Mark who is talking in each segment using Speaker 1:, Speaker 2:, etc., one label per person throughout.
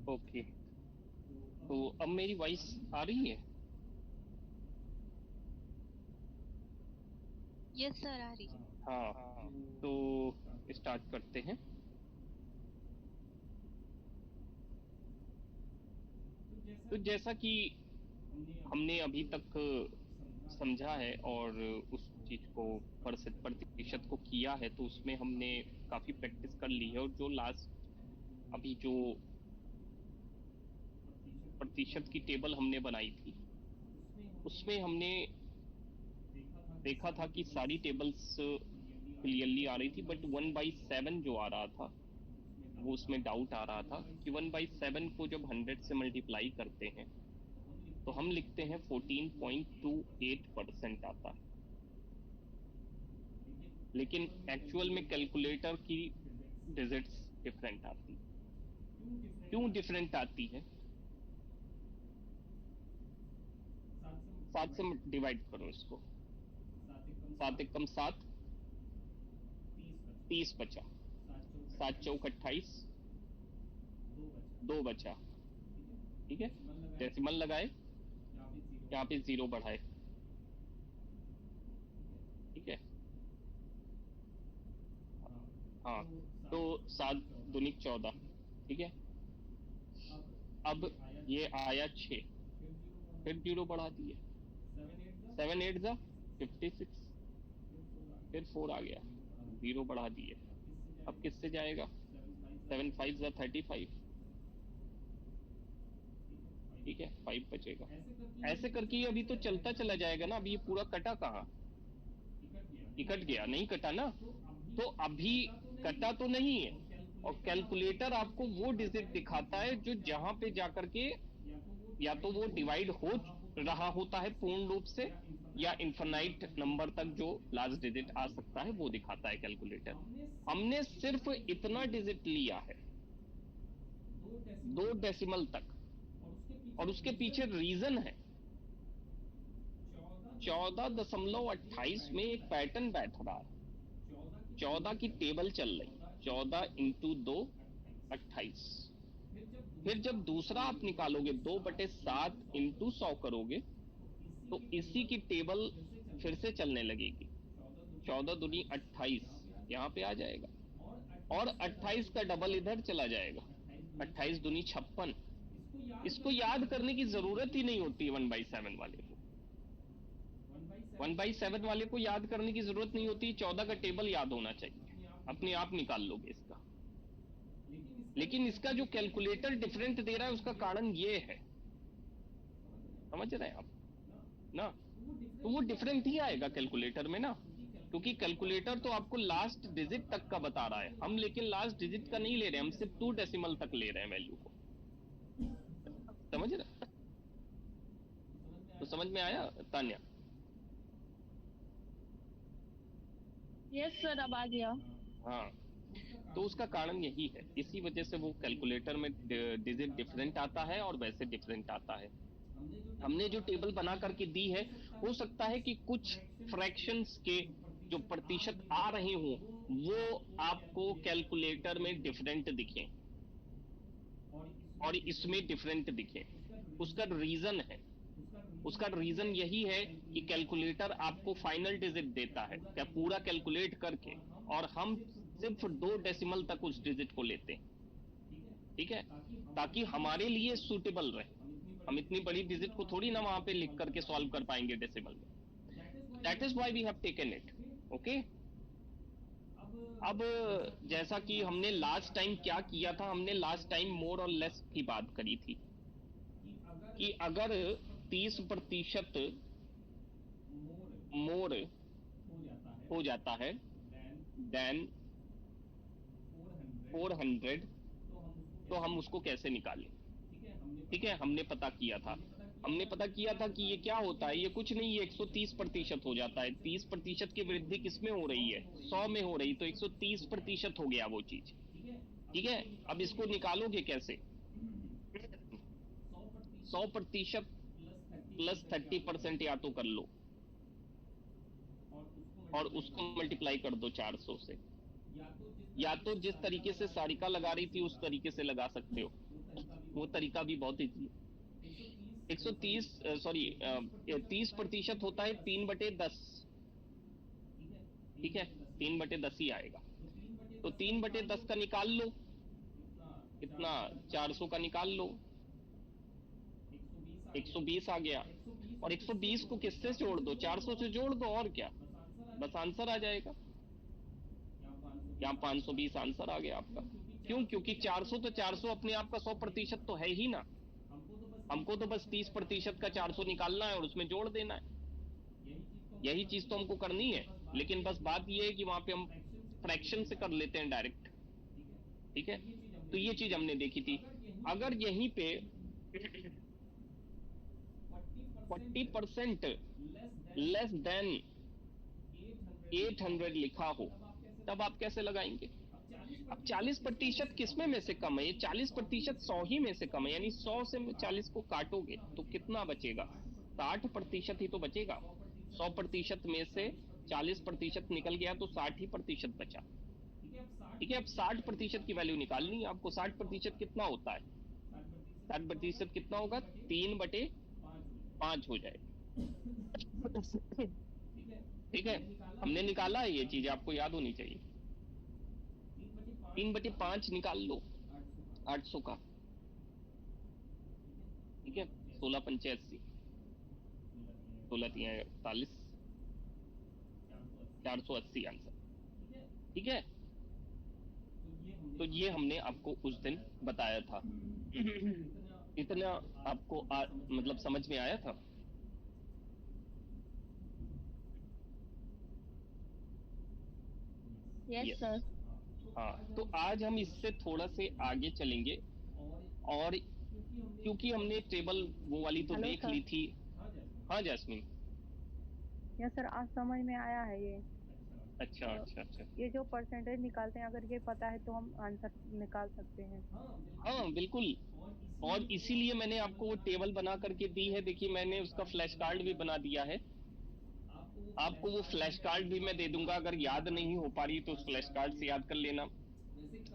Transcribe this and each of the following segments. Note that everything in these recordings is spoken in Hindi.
Speaker 1: ओके। तो अब मेरी वॉइस आ रही है?
Speaker 2: यस सर, आ रही है।
Speaker 1: हाँ। तो स्टार्ट करते हैं। तो जैसा कि हमने अभी तक समझा है और उस चीज को प्रतिशत को किया है, तो उसमें हमने काफी प्रैक्टिस कर ली है। और जो लास्ट अभी जो प्रतिशत की टेबल हमने बनाई थी, उसमें हमने देखा था कि सारी टेबल्स क्लियरली आ रही थी, बट 1/7 जो आ रहा था, वो उसमें डाउट आ रहा था कि 1/7 को जब 100 से मल्टीप्लाई करते हैं तो हम लिखते हैं 14.28% आता है। लेकिन एक्चुअल में कैलकुलेटर की डिजिट्स डिफरेंट आती है। क्यों डिफरेंट आती है? 7 से डिवाइड करो इसको। 7 एकम 7, 30 बचा। 7 चौक 28, 2 बचा। ठीक है, डेसिमल लगाए, यहाँ पे जीरो बढ़ाए। ठीक है। हाँ। तो 7 दूनी 14। ठीक है। अब ये आया 6, फिर जीरो बढ़ा दिए। 7 8 जा 56, फिर 4 आ गया, जीरो बढ़ा दिए। अब किससे जाएगा? 7 5 जा 35। ठीक है, 5 बचेगा। ऐसे करके ये अभी तो चलता चला जाएगा ना। अभी ये पूरा कटा कहाँ? इकट गया? नहीं कटा ना। तो अभी कटा तो नहीं है। और कैलकुलेटर आपको वो डिजिट दिखाता है जो जहां पे जाकर के या तो वो डिवाइड हो रहा होता है पूर्ण रूप से, या इन्फिनाइट नंबर तक जो लास्ट डिजिट आ सकता है वो दिखाता है कैलकुलेटर। हमने सिर्फ इतना डिजिट लिया है, 2 डेसिमल तक। और उसके पीछे रीजन है। 14.28 में एक पैटर्न बैठ रहा है। 14 की टेबल चल रही, 14 × 2 = 28। फिर जब दूसरा आप निकालोगे, 2/7 × 100 करोगे, तो इसी की टेबल फिर से चलने लगेगी। 14 दूनी 28 यहाँ पे आ जाएगा, और 28 का डबल इधर चला जाएगा। 28 दूनी 56। इसको याद करने की जरूरत ही नहीं होती 1/7 वाले को। 1/7 वाले को याद करने की जरूरत नहीं होती। 14 का टेबल याद होना चाहिए, अपने आप निकाल लोगे इसका। लेकिन इसका जो कैलकुलेटर डिफरेंट दे रहा है, उसका कारण ये है। समझ रहे हैं आप ना? तो वो डिफरेंट ही आएगा कैलकुलेटर में ना, क्योंकि कैलकुलेटर तो आपको लास्ट डिजिट तक का बता रहा है। हम लेकिन लास्ट डिजिट का नहीं ले रहे हैं, हम सिर्फ 2 डेसिमल तक ले रहे हैं वैल्यू को। समझ रहे? तो समझ में आया तान्या?
Speaker 2: यस सर, अब आ गया।
Speaker 1: हाँ। तो उसका कारण यही है, इसी वजह से वो कैलकुलेटर में डिजिट डिफरेंट आता है और वैसे डिफरेंट आता है। हमने जो टेबल बना करके दी है, हो सकता है कि कुछ फ्रैक्शंस के जो प्रतिशत आ रहे हों, वो आपको कैलकुलेटर में डिफरेंट दिखें और इसमें डिफरेंट दिखें। उसका रीजन है, उसका रीजन यही है कि कैलकुलेटर आपको फाइनल डिजिट देता है क्या पूरा कैलकुलेट करके, और हम सिर्फ 2 डेसिमल तक उस डिजिट को लेते हैं। ठीक है, ताकि हमारे लिए सूटेबल रहे। हम इतनी बड़ी डिजिट को थोड़ी ना वहां पे लिख करके सॉल्व कर पाएंगे डेसिमल में। That is why we have taken it. Okay. अब जैसा कि हमने लास्ट टाइम क्या किया था, हमने लास्ट टाइम मोर और लेस की बात करी थी कि अगर 30% मोर हो जाता है देन 400, तो हम उसको कैसे निकालें? ठीक है, हमने पता किया था। हमने पता किया था कि ये क्या होता है, ये कुछ नहीं, ये 130% हो जाता है। 30% की वृद्धि किसमें हो रही है? 100 में हो रही, तो 130% हो गया वो चीज। ठीक है। अब इसको निकालोगे कैसे? 100% प्लस 30% या तो कर लो, और उसको मल्टीप्लाई कर दो 400 से। या तो जिस तरीके से सारिका लगा रही थी उस तरीके से लगा सकते हो। वो तरीका भी बहुत इजी है। 130 सॉरी 30% होता है 3/10, ठीक है, 3/10 ही आएगा। तो 3/10 का निकाल लो, कितना, 400 का निकाल लो, 120 आ गया। और 120 को किससे जोड़ दो, 400 से जोड़ दो, और क्या, बस आंसर आ जाएगा। यहाँ 520 आंसर आ गया आपका। क्यों? क्योंकि 400 तो 400 अपने आप का 100% तो है ही ना, हमको तो बस 30% का 400 निकालना है और उसमें जोड़ देना है। यही चीज तो हमको करनी है, लेकिन बस बात ये है कि वहां पे हम फ्रैक्शन से कर लेते हैं डायरेक्ट, ठीक है। तो ये चीज हमने देखी थी। अगर यहीं पे 40% लेस देन 800 लिखा हो, तब आप कैसे लगाएंगे? अब 40% किसमें में से कम है? ये 40% 100 ही में से कम है, यानी 100 से 40 को काटोगे तो कितना बचेगा? 60% ही तो बचेगा। 100% में से 40% निकल गया तो 60% बचा, ठीक है। अब 60% की वैल्यू निकालनी है आपको। 60% कितना होता है? 60% कितना होगा? 3/5 हो जाएगा, ठीक है। हमने निकाला है, ये चीज आपको याद होनी चाहिए। 3/5 निकाल लो 800 का, ठीक है। 16×5 = 80, 16×3 = 48, 480 आंसर, ठीक है। तो ये हमने आपको उस दिन बताया था। इतना आपको मतलब समझ में आया था?
Speaker 2: Yes
Speaker 1: Yes.
Speaker 2: सर।
Speaker 1: हाँ, तो आज हम इससे थोड़ा से आगे चलेंगे, और क्योंकि हमने टेबल वो वाली तो
Speaker 3: हेलो
Speaker 1: देख
Speaker 3: सर।
Speaker 1: ली थी। हाँ जैस्मिन।
Speaker 3: यस सर, आज समझ में आया है ये।
Speaker 1: अच्छा अच्छा अच्छा।
Speaker 3: ये जो परसेंटेज निकालते हैं, अगर ये पता है तो हम आंसर निकाल सकते हैं।
Speaker 1: हाँ बिल्कुल, और इसीलिए मैंने आपको वो टेबल बना करके दी है। देखिए, मैंने उसका फ्लैश कार्ड भी बना दिया है। आपको वो फ्लैश कार्ड भी मैं दे दूंगा, अगर याद नहीं हो पा रही तो उस फ्लैश कार्ड से याद कर लेना।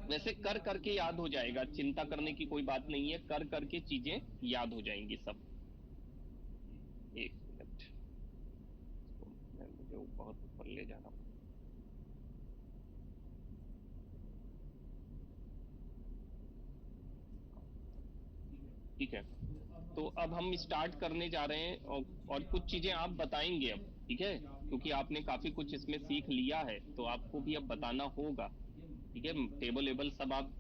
Speaker 1: वैसे कर करके याद हो जाएगा, चिंता करने की कोई बात नहीं है, कर करके चीजें याद हो जाएंगी सब। एक मिनट, मुझे बहुत ऊपर ले जाना। ठीक है, तो अब हम स्टार्ट करने जा रहे हैं, और कुछ चीजें आप बताएंगे अब, ठीक है, क्योंकि आपने काफी कुछ इसमें सीख लिया है, तो आपको भी अब बताना होगा, ठीक है। टेबल वेबल सब आप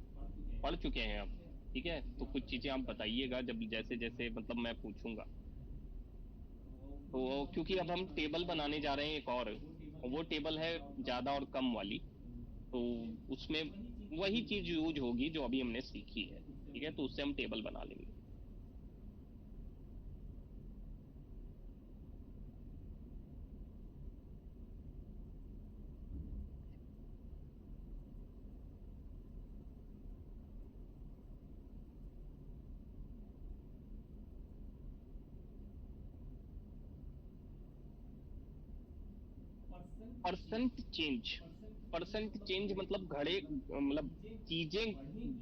Speaker 1: पढ़ चुके हैं अब, ठीक है। तो कुछ चीजें आप बताइएगा जब जैसे जैसे मतलब मैं पूछूंगा। तो क्योंकि अब हम टेबल बनाने जा रहे हैं एक और वो टेबल है ज्यादा और कम वाली, तो उसमें वही चीज यूज होगी जो अभी हमने सीखी है, ठीक है। तो उससे हम टेबल बना लेंगे। परसेंट चेंज मतलब घड़े, मतलब चीजें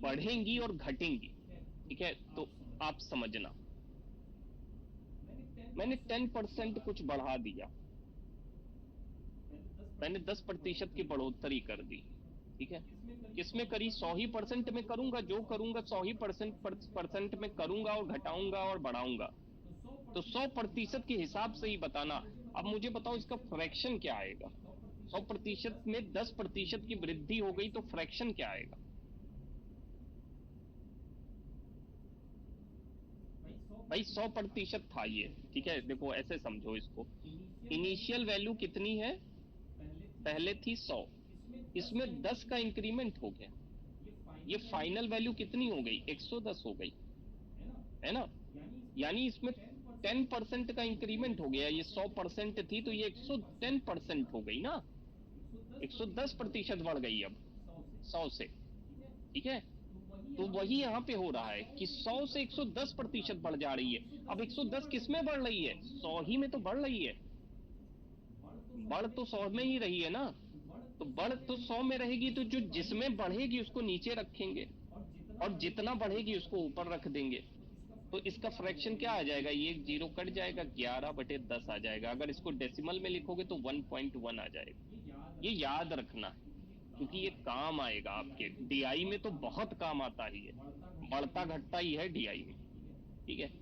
Speaker 1: बढ़ेंगी और घटेंगी, ठीक है। तो आप समझना, मैंने 10% कुछ बढ़ा दिया, मैंने 10% की बढ़ोतरी कर दी, ठीक है। किसमें करी? 100% में करूंगा, जो करूंगा 100% में करूंगा, और घटाऊंगा और बढ़ाऊंगा। तो 100% के हिसाब से ही बताना। अब मुझे बताओ इसका फ्रैक्शन क्या आएगा? 100% में 10% की वृद्धि हो गई तो फ्रैक्शन क्या आएगा? भाई 100% था ये, ठीक है। देखो ऐसे समझो इसको, इनिशियल वैल्यू कितनी है? पहले थी 100, इसमें 10 का इंक्रीमेंट हो गया, ये फाइनल वैल्यू कितनी हो गई? 110 हो गई, है ना। यानी इसमें 10% का इंक्रीमेंट हो गया। ये 100% थी तो ये 110% हो गई ना, 110% बढ़ गई अब 100 से, ठीक है। तो वही यहाँ पे हो रहा है कि 100 से 110% बढ़ जा रही है। अब 110 किस में बढ़ रही है? 100 ही में तो बढ़ रही है, बढ़ तो 100 में ही रही है ना। तो बढ़ तो 100 में रहेगी, तो जो जिसमें बढ़ेगी उसको नीचे रखेंगे, और जितना बढ़ेगी उसको ऊपर रख देंगे, तो इसका फ्रैक्शन क्या आ जाएगा, ये जीरो कट जाएगा, 11/10 आ जाएगा। अगर इसको डेसिमल में लिखोगे तो 1.1 आ जाएगा। ये याद रखना है, क्योंकि ये काम आएगा आपके डीआई में, तो बहुत काम आता ही है, बढ़ता घटता ही है डीआई में, ठीक है।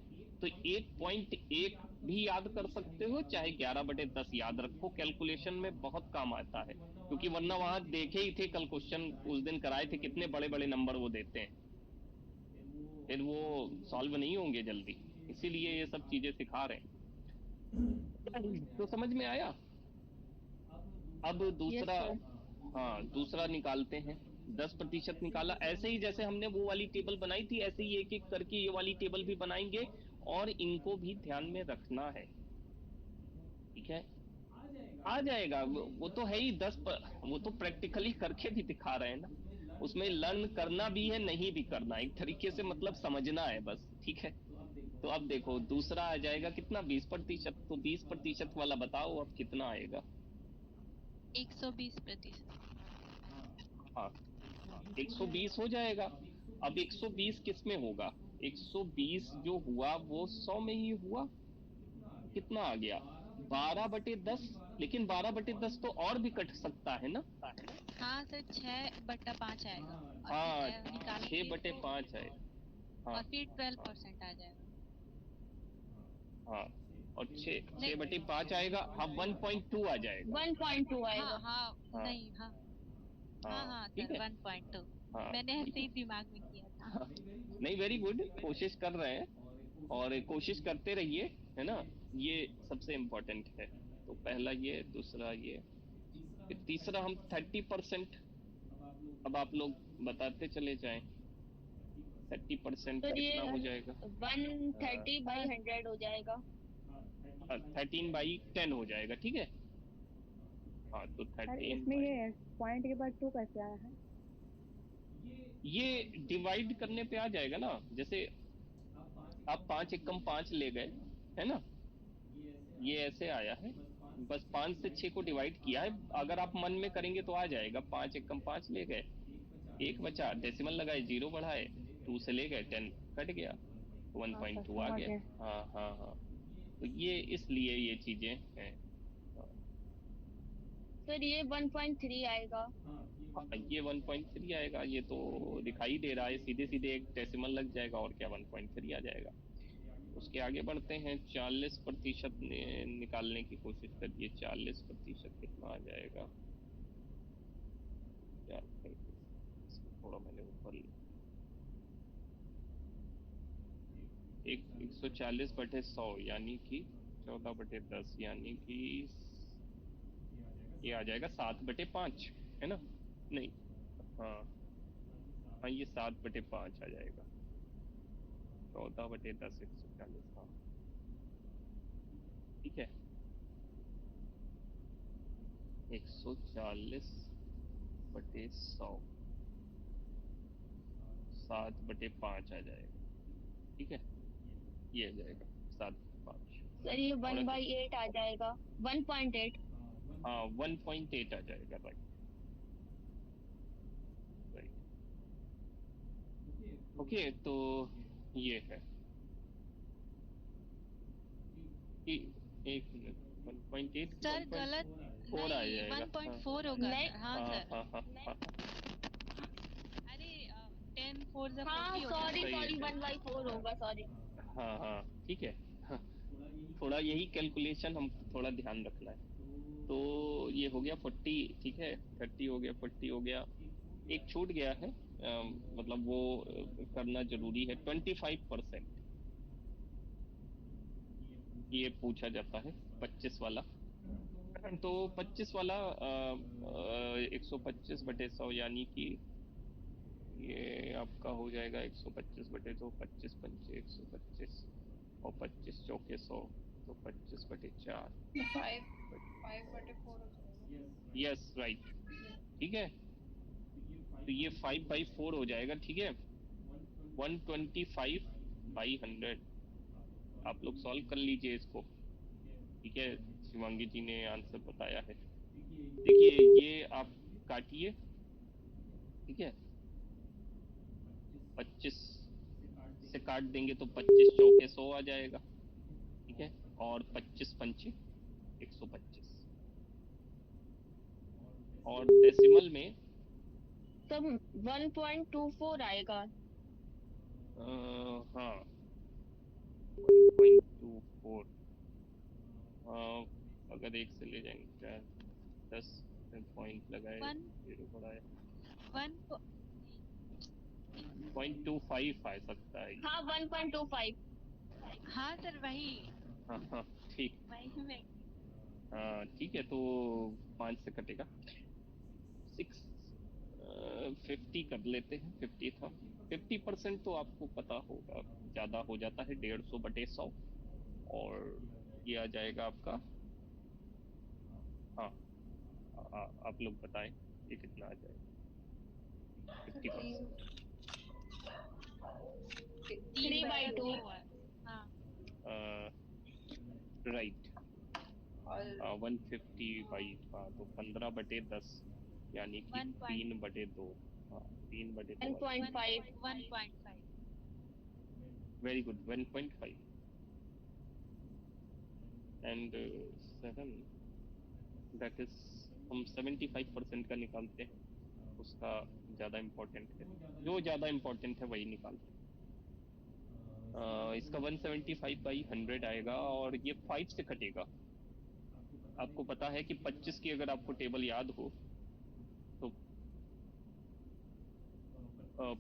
Speaker 1: तो 1.1 भी याद कर सकते हो, चाहे 11/10 याद रखो, कैलकुलेशन में बहुत काम आता है। क्योंकि वरना वहां देखे ही थे, कल क्वेश्चन उस दिन कराए थे, कितने बड़े बड़े नंबर वो देते हैं, फिर वो सॉल्व नहीं होंगे जल्दी, इसीलिए ये सब चीजें सिखा रहे हैं। तो समझ में आया। अब
Speaker 2: यस
Speaker 1: दूसरा,
Speaker 2: सर।
Speaker 1: हाँ दूसरा निकालते हैं। 10% निकाला, ऐसे ही जैसे हमने वो वाली टेबल बनाई थी, ऐसे ही एक एक करके ये वाली टेबल भी बनाएंगे, और इनको भी ध्यान में रखना है, ठीक है। आ जाएगा, वो तो है ही। वो तो प्रैक्टिकली करके भी दिखा रहे हैं ना, उसमें लर्न करना भी है, नहीं भी करना, एक तरीके से मतलब समझना है बस, ठीक है। तो अब देखो दूसरा आ जाएगा कितना, 20%। तो 20% वाला बताओ अब कितना आएगा।
Speaker 2: 120%।
Speaker 1: हाँ 120 हो जाएगा। अब 120 किस में होगा, 120 जो हुआ वो 100 में ही हुआ, कितना आ गया, 12/10। लेकिन 12/10 तो और भी कट सकता है ना।
Speaker 2: हाँ सर, 6/5 आएगा, और
Speaker 1: हाँ
Speaker 2: फिर निकालेंगे इसको,
Speaker 1: 6/5 है। हाँ
Speaker 2: और फिर 12% आ जाएगा।
Speaker 1: हाँ, और छः
Speaker 2: नहीं,
Speaker 1: 6/5 आएगा, हाँ 1.2 आ जाएगा।
Speaker 3: 1.2
Speaker 2: हाँ
Speaker 3: आएगा।
Speaker 2: हाँ,
Speaker 1: हाँ
Speaker 2: नहीं, हाँ हाँ
Speaker 1: हाँ
Speaker 2: हाँ
Speaker 1: ठीक
Speaker 2: सर,
Speaker 1: है।
Speaker 2: 1.2।
Speaker 1: हाँ
Speaker 2: मैंने
Speaker 1: ठीक
Speaker 2: ऐसे ही
Speaker 1: है।
Speaker 2: दिमाग में किया था।
Speaker 1: हाँ, नहीं वेरी गुड, कोशिश कर रहे हैं, और कोशिश करते रहिए, है ना, ये सबसे इम्पोर्टेंट है। तो पहला ये, दूसरा ये, फिर तीसरा हम 30%। अब आप लोग बताते चले जाएं, 30%
Speaker 3: सर
Speaker 1: कितना
Speaker 3: ये
Speaker 1: हो जाएगा।
Speaker 3: 130/100 हो जाएगा।
Speaker 1: 13/10 हो जाएगा, ठीक है। हाँ तो
Speaker 3: सर
Speaker 1: 13
Speaker 3: इसमें
Speaker 1: बाई,
Speaker 3: ये पॉइंट के बाद 2 कैसे आया है?
Speaker 1: ये डिवाइड करने पे आ जाएगा ना, जैसे आप 5 एकम 5 ले गए, है ना, ये ऐसे आया है, बस 5 से 6 को डिवाइड किया है। अगर आप मन में करेंगे तो आ जाएगा, 5 एकम 5 ले गए, एक बचा, डेसिमल लगाए, जीरो बढ़ाए, 2 से ले गए, 10 कट गया,
Speaker 3: हाँ सर
Speaker 1: 1.2 आ
Speaker 3: समझ
Speaker 1: गया।
Speaker 3: गए।
Speaker 1: हाँ हाँ हाँ, तो ये इसलिए ये चीजें हैं।
Speaker 3: सर ये 1.3 आएगा।
Speaker 1: हाँ, ये 1.3 आएगा, ये तो दिखाई दे रहा है, सीधे सीधे एक डेसिमल लग जाएगा, और क्या 1.3 आ जाएगा। उसके आगे बढ़ते हैं, 40% निकालने की कोशिश करिए, 40% कितना आ जाएगा। इसको थोड़ा मैंने ऊपर, 140/100 यानी कि 14/10, यानी कि ये आ जाएगा 7/5, है ना, नहीं, हाँ हाँ ये 7/5 आ जाएगा, 14/10 140, हाँ ठीक है। 140/100 7/5 आ जाएगा, ठीक है, ये आ जाएगा 7/5।
Speaker 3: सर ये
Speaker 1: और
Speaker 3: 1/8 आ जाएगा, 1.8।
Speaker 1: हाँ 1.8 आ जाएगा, राइट राइट। ओके, तो ये है कि, एक मिनट, 1.8 की
Speaker 2: सर गलत,
Speaker 1: 1.4 आ
Speaker 2: नहीं,
Speaker 1: जाएगा।
Speaker 2: 1.4 होगा
Speaker 3: नहीं,
Speaker 2: सर, हाँ
Speaker 1: हाँ
Speaker 2: सर।
Speaker 1: हाँ हाँ हाँ हाँ,
Speaker 2: अरे 10 4 जा
Speaker 3: हाँ
Speaker 2: 40 होगा
Speaker 3: सॉरी
Speaker 2: सर।
Speaker 1: सही है,
Speaker 3: सॉरी,
Speaker 1: सही
Speaker 3: 1/4 होगा, सॉरी।
Speaker 1: हाँ हाँ ठीक है। हाँ, थोड़ा यही कैलकुलेशन हम थोड़ा ध्यान रखना है। तो ये हो गया 40, ठीक है, 30 हो गया, 40 हो गया, एक छूट गया है, मतलब वो करना जरूरी है, 25%, ये पूछा जाता है, 25 वाला। तो 25 वाला 125/100 यानी कि ये आपका हो जाएगा 125/2, 25×5 125, और 25×4 100, तो 25/4,
Speaker 3: 5/4 हो जाएगा।
Speaker 1: यस राइट, ठीक है। तो ये 5/4 हो जाएगा, ठीक है, 125/100। आप लोग सॉल्व कर लीजिए इसको, ठीक है, शिवांगी जी ने आंसर बताया है। देखिए ये आप काटिए, ठीक है, 25 से काट देंगे तो 25 चौके 100 आ जाएगा, ठीक है, और 25 पंचे 125, और डेसिमल में
Speaker 4: तब 1.24 आएगा।
Speaker 1: हाँ 1.24, अगर एक से ले जाएंगे 10 पॉइंट लगाए, 0 बढ़ाए 0.25 आ सकता है।
Speaker 4: हाँ 1.25।
Speaker 2: हाँ सर वही
Speaker 1: हाँ हाँ ठीक,
Speaker 2: वही में
Speaker 1: हाँ ठीक है, तो 5 से कटेगा 6, 50 कर लेते हैं, 50 था, 50% तो आपको पता होगा ज़्यादा हो जाता है 150/100, और ये आ जाएगा आपका, हाँ आप लोग बताएं ये कितना आ जाएगा 50%।
Speaker 4: 3/2।
Speaker 2: हाँ
Speaker 1: राइट, 150 हाँ, तो 15/10 यानी कि 3/2, हाँ 3/2,
Speaker 4: 1.5।
Speaker 2: 1.5
Speaker 1: very good, 1.5 and 7, that is हम 75% का निकालते हैं, उसका ज़्यादा इम्पोर्टेंट है, जो ज़्यादा इम्पोर्टेंट है वही निकालते हैं। इसका 175/100 आएगा, और ये 5 से कटेगा। आपको पता है कि 25 की अगर आपको टेबल याद हो तो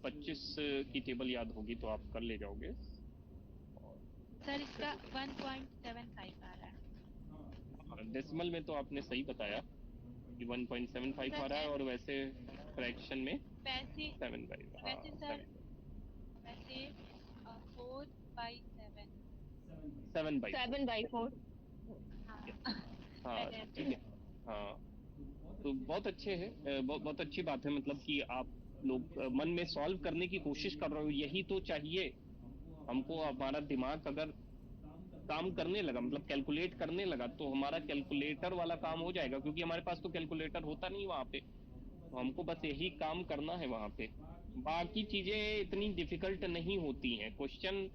Speaker 1: 25 की टेबल याद होगी तो आप कर ले जाओगे।
Speaker 2: सर इसका 1.75 आ रहा है।
Speaker 1: डेसिमल में तो आपने सही बताया कि 1.75 आ रहा है, और वैसे फ्रैक्शन में
Speaker 2: वैसे
Speaker 1: 7/, हाँ
Speaker 2: वैसे सर वैसे 4/7
Speaker 1: 7/4,
Speaker 2: हाँ
Speaker 1: हाँ ठीक है, हाँ तो बहुत अच्छे है, बहुत अच्छी बात है, मतलब कि आप लोग मन में सॉल्व करने की कोशिश कर रहे हो, यही तो चाहिए हमको। हमारा दिमाग अगर काम करने लगा, मतलब कैलकुलेट करने लगा, तो हमारा कैलकुलेटर वाला काम हो जाएगा, क्योंकि हमारे पास तो कैलकुलेटर होता नहीं वहाँ पे, तो हमको बस यही काम करना है वहाँ पे। बाकी चीजें इतनी डिफिकल्ट नहीं होती हैं, क्वेश्चन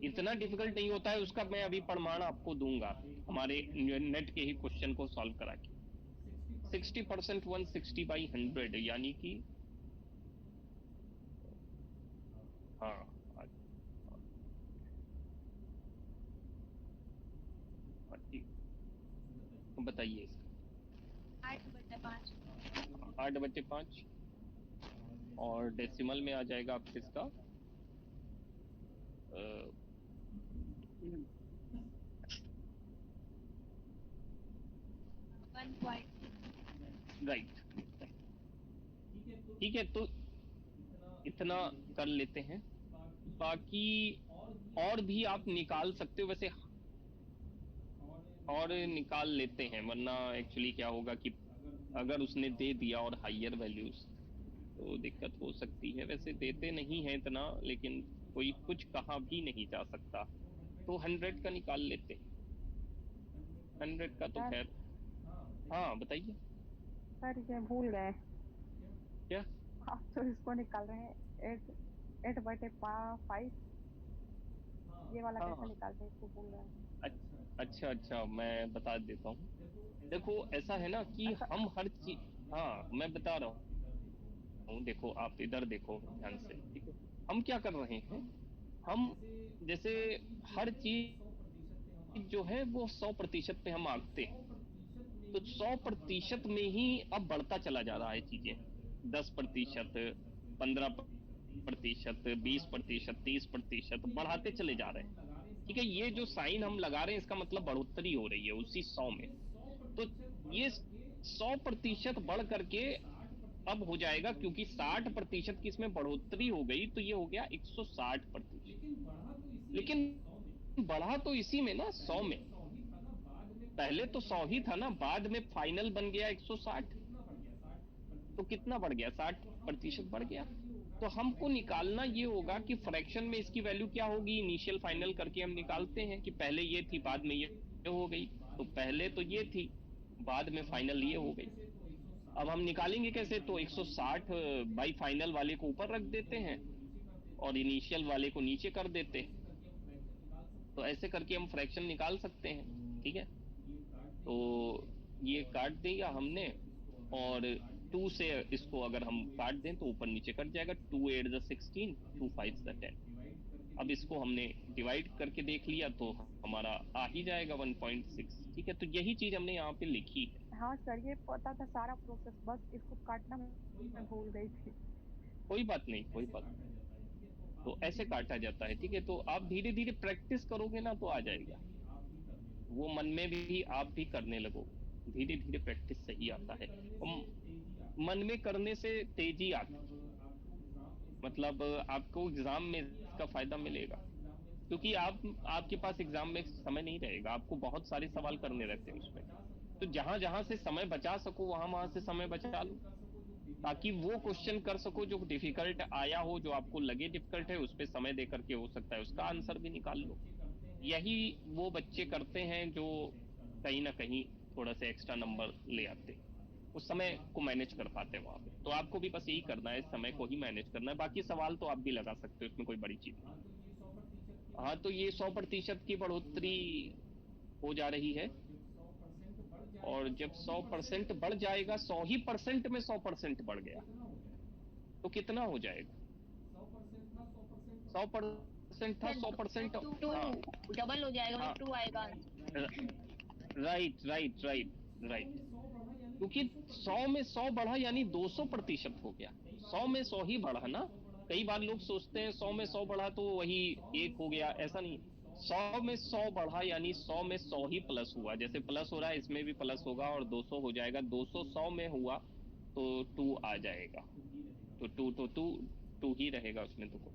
Speaker 1: इतना डिफिकल्ट नहीं होता है, उसका मैं अभी प्रमाण आपको दूंगा हमारे नेट के ही क्वेश्चन को सॉल्व करा के। 60% 160/100 यानी कि हाँ ठीक, बताइए इसका।
Speaker 2: 8/5
Speaker 1: 8/5, और डेसिमल में आ जाएगा आपके इसका
Speaker 2: 1.
Speaker 1: राइट, ठीक है, तो इतना कर लेते हैं, बाकी और भी आप निकाल सकते हो वैसे, और निकाल लेते हैं, वरना एक्चुअली क्या होगा कि अगर उसने दे दिया और हायर वैल्यूज तो दिक्कत हो सकती है। वैसे देते नहीं है इतना, लेकिन कोई कुछ कहा भी नहीं जा सकता, तो 100 का निकाल लेते हैं। 100 का तो
Speaker 3: सर
Speaker 1: खैर, हाँ बताइए
Speaker 3: सर ये भूल गए,
Speaker 1: क्या।
Speaker 3: आप तो इसको निकाल रहे हैं 8/5, ये वाला कैसे
Speaker 1: हाँ
Speaker 3: निकालते हैं इसको भूल गए।
Speaker 1: अच्छा अच्छा, मैं बता देता हूँ। देखो ऐसा है ना कि
Speaker 3: अच्छा
Speaker 1: हम हर चीज, हाँ मैं बता रहा हूँ, देखो आप इधर देखो ध्यान से, ठीक है, हम क्या कर रहे हैं, हम जैसे हर चीज जो है वो 100% पे हम आंकते हैं, तो 100% में ही अब बढ़ता चला जा रहा है चीजें, 10%, 15%, 20%, 30% बढ़ाते चले जा रहे हैं, ठीक है। ये जो साइन हम लगा रहे हैं इसका मतलब बढ़ोतरी हो रही है उसी 100 में, तो ये 100% बढ़ करके अब हो जाएगा, क्योंकि 60% की इसमें बढ़ोतरी हो गई, तो ये हो गया 160%। लेकिन बढ़ा तो इसी में ना 100 में, पहले तो 100 ही था ना, बाद में फाइनल बन गया 160, तो कितना बढ़ गया, 60% बढ़ गया। तो हमको निकालना ये होगा कि फ्रैक्शन में इसकी वैल्यू क्या होगी, इनिशियल फाइनल करके हम निकालते हैं कि पहले ये थी बाद में ये हो गई, तो पहले तो ये थी बाद में फाइनल ये हो गई। अब हम निकालेंगे कैसे, तो 160 बाई फाइनल वाले को ऊपर रख देते हैं, और इनिशियल वाले को नीचे कर देते। तो ऐसे करके हम फ्रैक्शन निकाल सकते हैं, ठीक है। तो ये काट दिया हमने, और 2 से इसको अगर हम काट दें तो ऊपर नीचे कट जाएगा। 2 8 16, 2 5 10। अब इसको हमने डिवाइड करके देख लिया तो हमारा आ ही जाएगा 1.6, ठीक है। तो यही चीज हमने यहाँ पे लिखी है।
Speaker 3: हाँ सर, ये पता था सारा प्रोसेस, बस इसको काटना मैं भूल गई थी।
Speaker 1: कोई बात नहीं, कोई बात नहीं। तो ऐसे काटा जाता है, ठीक है। तो आप धीरे धीरे प्रैक्टिस करोगे ना तो आ जाएगा, वो मन में भी आप भी करने लगोगे। धीरे धीरे प्रैक्टिस सही आता है। मन में करने से तेजी आती, मतलब आपको एग्जाम में इसका फायदा मिलेगा, क्योंकि आपके पास एग्जाम में समय नहीं रहेगा, आपको बहुत सारे सवाल करने रहते हैं उसमें। तो जहां जहां से समय बचा सको वहां वहां से समय बचा लो, ताकि वो क्वेश्चन कर सको जो डिफिकल्ट आया हो, जो आपको लगे डिफिकल्ट है, उस पर समय दे करके हो सकता है उसका आंसर भी निकाल लो। यही वो बच्चे करते हैं जो कहीं ना कहीं थोड़ा सा एक्स्ट्रा नंबर ले आते हैं, उस समय को मैनेज कर पाते हैं वहां पे। तो आपको भी बस यही करना है, समय को ही मैनेज करना है। बाकी सवाल तो आप भी लगा सकते हो, इसमें कोई बड़ी चीज नहीं। हाँ, तो ये 100% की बढ़ोतरी हो जा रही है, और जब 100% बढ़ जाएगा, 100% में 100% बढ़ गया तो कितना हो जाएगा? 100% था, 100%।
Speaker 4: 2
Speaker 1: हाँ
Speaker 4: डबल हो जाएगा,
Speaker 1: हाँ,
Speaker 4: 2 आएगा।
Speaker 1: राइट राइट राइट राइट, क्योंकि 100 में 100 बढ़ा यानी 200% हो गया। 100 में 100 ही बढ़ा ना। कई बार लोग सोचते हैं 100 में 100 बढ़ा तो वही 1 हो गया, ऐसा नहीं। 100 में 100 बढ़ा यानी 100 में 100 ही प्लस हुआ। जैसे प्लस हो रहा है, इसमें भी प्लस होगा और 200 हो जाएगा। 200 100 में हुआ तो 2 आ जाएगा, तो 2 ही रहेगा उसमें तो कुछ।